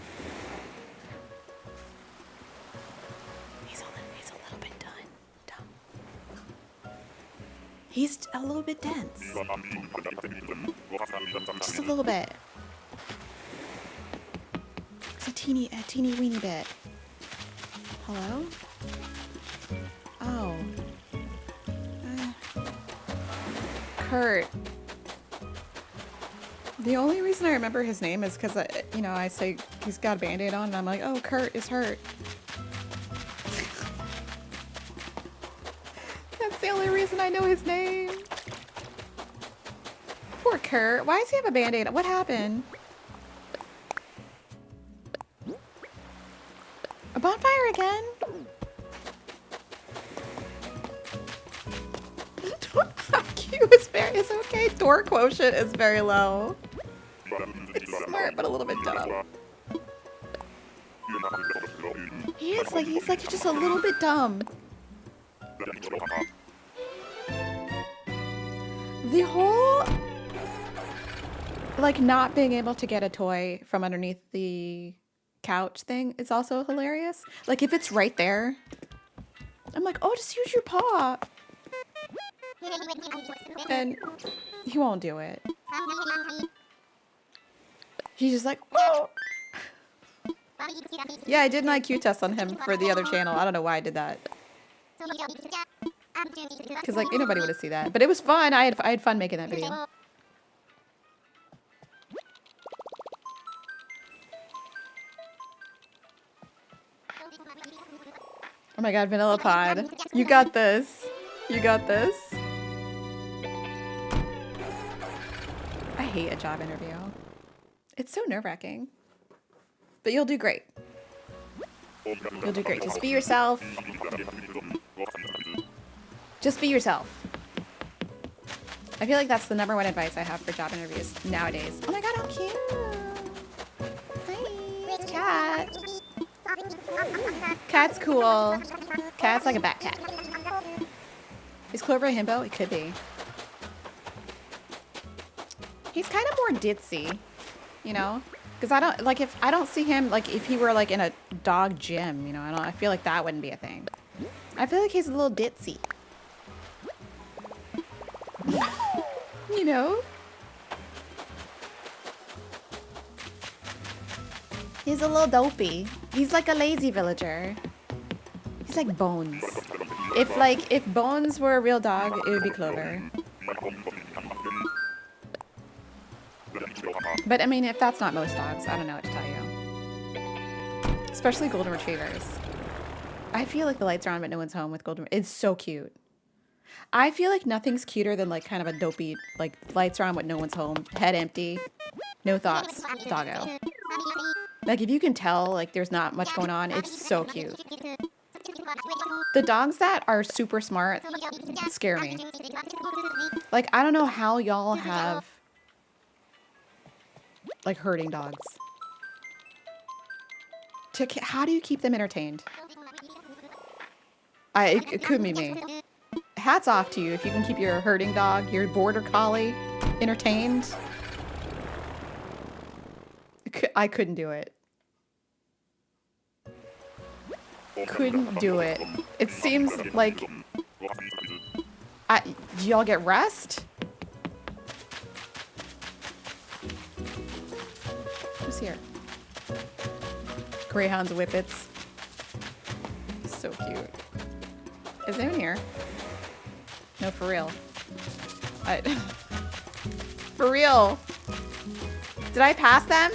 S1: He's a little bit dumb. He's a little bit dense. Just a little bit. It's a teeny weeny bit. Hello? Oh. Kurt. The only reason I remember his name is because, I say he's got a Band-Aid on and I'm like, oh, Kurt is hurt. That's the only reason I know his name. Poor Kurt. Why does he have a Band-Aid? What happened? A bonfire again? IQ is okay. Door quotient is very low. It's smart, but a little bit dumb. He's like just a little bit dumb. The whole, like, not being able to get a toy from underneath the couch thing is also hilarious. Like, if it's right there, I'm like, oh, just use your paw. And he won't do it. He's just like, oh. Yeah, I did an IQ test on him for the other channel. I don't know why I did that. Because, like, anybody would have seen that. But it was fun. I had fun making that video. Oh my god, Vanilla Pod. You got this. You got this. I hate a job interview. It's so nerve-wracking. But you'll do great. You'll do great. Just be yourself. Just be yourself. I feel like that's the #1 advice I have for job interviews nowadays. Oh my god, how cute. Hi, cat. Cat's cool. Cat's like a bat cat. Is Clover a himbo? It could be. He's kind of more ditzy, you know? Because I don't see him, like, if he were, like, in a dog gym, you know? I feel like that wouldn't be a thing. I feel like he's a little ditzy. You know? He's a little dopey. He's like a lazy villager. He's like Bones. If Bones were a real dog, it would be Clover. But I mean, if that's not most dogs, I don't know what to tell you. Especially golden retrievers. I feel like the lights are on but no one's home with golden. It's so cute. I feel like nothing's cuter than like kind of a dopey, like lights are on but no one's home, head empty, no thoughts, doggo. Like if you can tell like there's not much going on, it's so cute. The dogs that are super smart scare me. Like I don't know how y'all have like herding dogs. How do you keep them entertained? It could be me. Hats off to you if you can keep your herding dog, your border collie, entertained. I couldn't do it. Couldn't do it. It seems like... do y'all get rest? Who's here? Greyhounds and Whippets. So cute. Is anyone here? No, for real. For real. Did I pass them?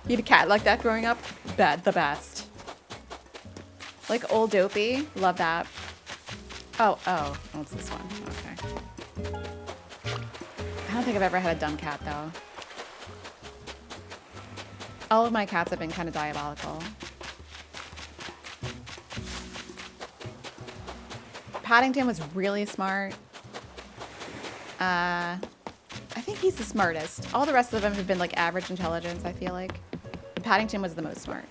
S1: You had a cat like that growing up? The best. Like old dopey. Love that. Oh, it's this one. Okay. I don't think I've ever had a dumb cat though. All of my cats have been kind of diabolical. Paddington was really smart. I think he's the smartest. All the rest of them have been like average intelligence, I feel like. Paddington was the most smart.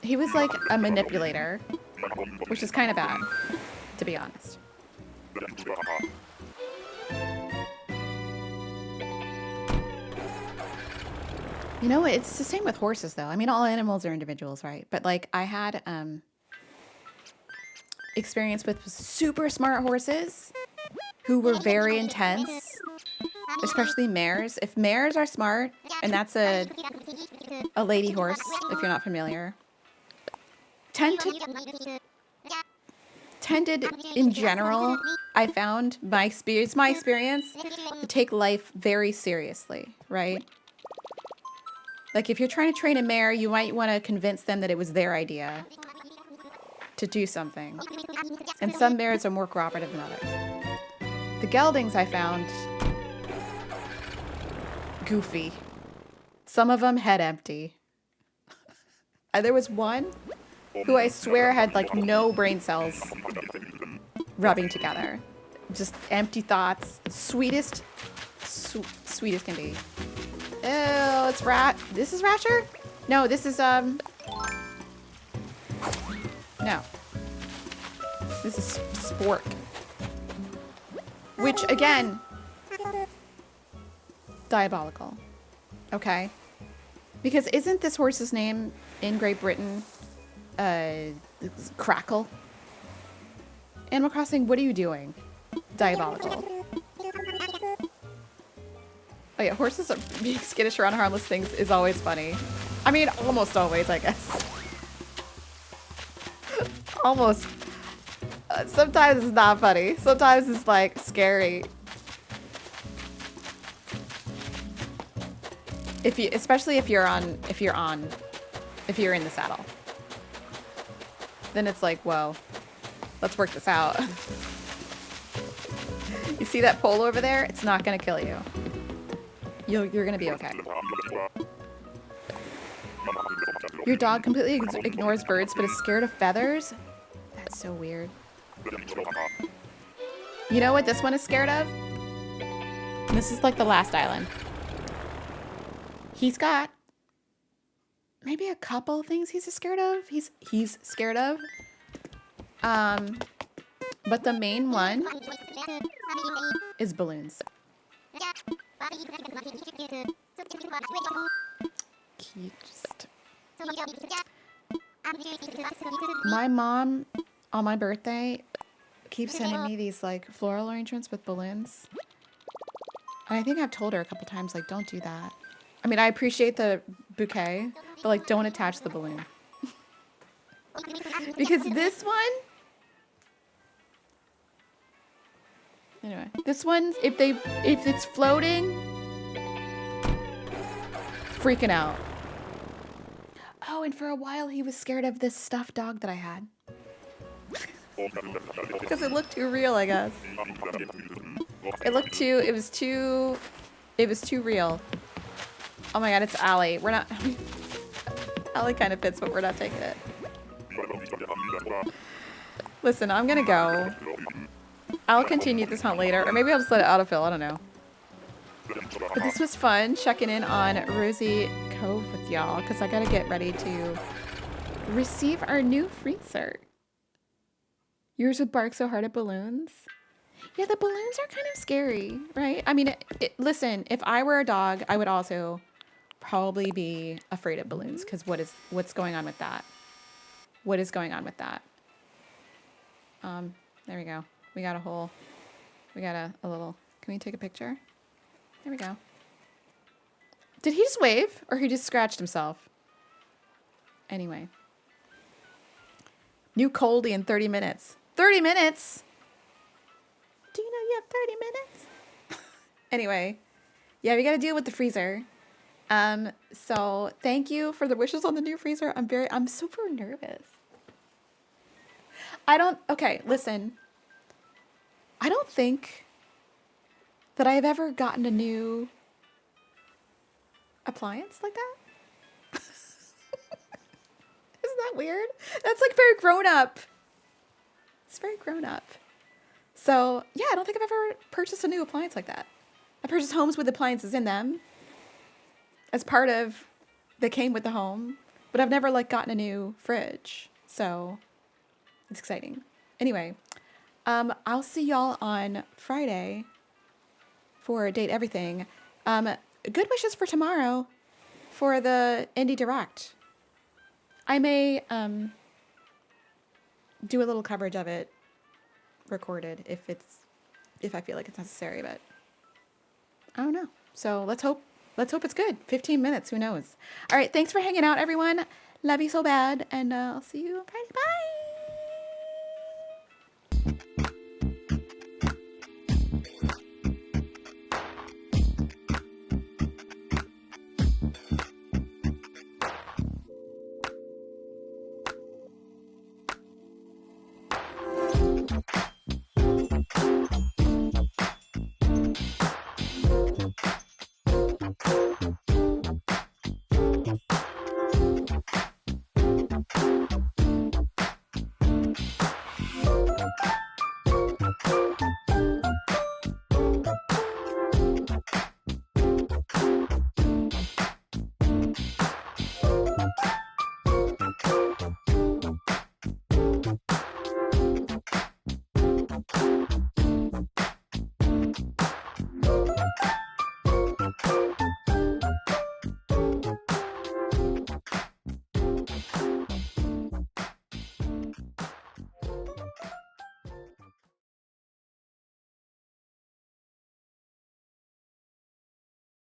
S1: He was like a manipulator, which is kind of bad, to be honest. You know, it's the same with horses though. I mean, all animals are individuals, right? But like I had experience with super smart horses who were very intense, especially mares. If mares are smart, and that's a lady horse, if you're not familiar, tended in general, I found my experience to take life very seriously, right? Like if you're trying to train a mare, you might want to convince them that it was their idea to do something. And some mares are more cooperative than others. The geldings I found goofy. Some of them head empty. There was one who I swear had like no brain cells rubbing together. Just empty thoughts. Sweetest can be. Ew, it's This is Rasher? No, this is no. This is Spork. Which, again, diabolical. Okay? Because isn't this horse's name in Great Britain Crackle? Animal Crossing, what are you doing? Diabolical. Oh yeah, horses are being skittish around harmless things is always funny. I mean, almost always, I guess. Almost. Sometimes it's not funny. Sometimes it's like scary. Especially if you're in the saddle. Then it's like, whoa, let's work this out. You see that pole over there? It's not gonna kill you. You're gonna be okay. Your dog completely ignores birds but is scared of feathers? That's so weird. You know what this one is scared of? This is like the last island. He's got maybe a couple things he's scared of. He's scared of. But the main one is balloons. My mom on my birthday keeps sending me these like floral arrangements with balloons. And I think I've told her a couple times like, don't do that. I mean, I appreciate the bouquet, but like don't attach the balloon. Because this one, Anyway, this one, if it's floating, freaking out. Oh, and for a while he was scared of this stuffed dog that I had. Because it looked too real, I guess. It was too real. Oh my god, it's Allie. We're not, Allie kind of fits, but we're not taking it. Listen, I'm gonna go. I'll continue this hunt later, or maybe I'll just let it autofill, I don't know. But this was fun, checking in on Rosy Cove with y'all, because I gotta get ready to receive our new freezer. Yours would bark so hard at balloons? Yeah, the balloons are kind of scary, right? I mean, listen, if I were a dog, I would also probably be afraid of balloons, because what's going on with that? What is going on with that? There we go. We got a little, can we take a picture? There we go. Did he just wave, or he just scratched himself? Anyway. New coldie in 30 minutes. 30 minutes? Do you know you have 30 minutes? Anyway. Yeah, we gotta deal with the freezer. So thank you for the wishes on the new freezer. I'm super nervous. Okay, listen. I don't think that I've ever gotten a new appliance like that. Isn't that weird? That's like very grown up. It's very grown up. So yeah, I don't think I've ever purchased a new appliance like that. I purchased homes with appliances in them as part of, they came with the home, but I've never like gotten a new fridge. So it's exciting. Anyway, I'll see y'all on Friday for Date Everything. Good wishes for tomorrow for the Indie Direct. I may do a little coverage of it recorded if I feel like it's necessary, but I don't know. So let's hope it's good. 15 minutes, who knows? All right, thanks for hanging out, everyone. Love you so bad, and I'll see you on Friday. Bye.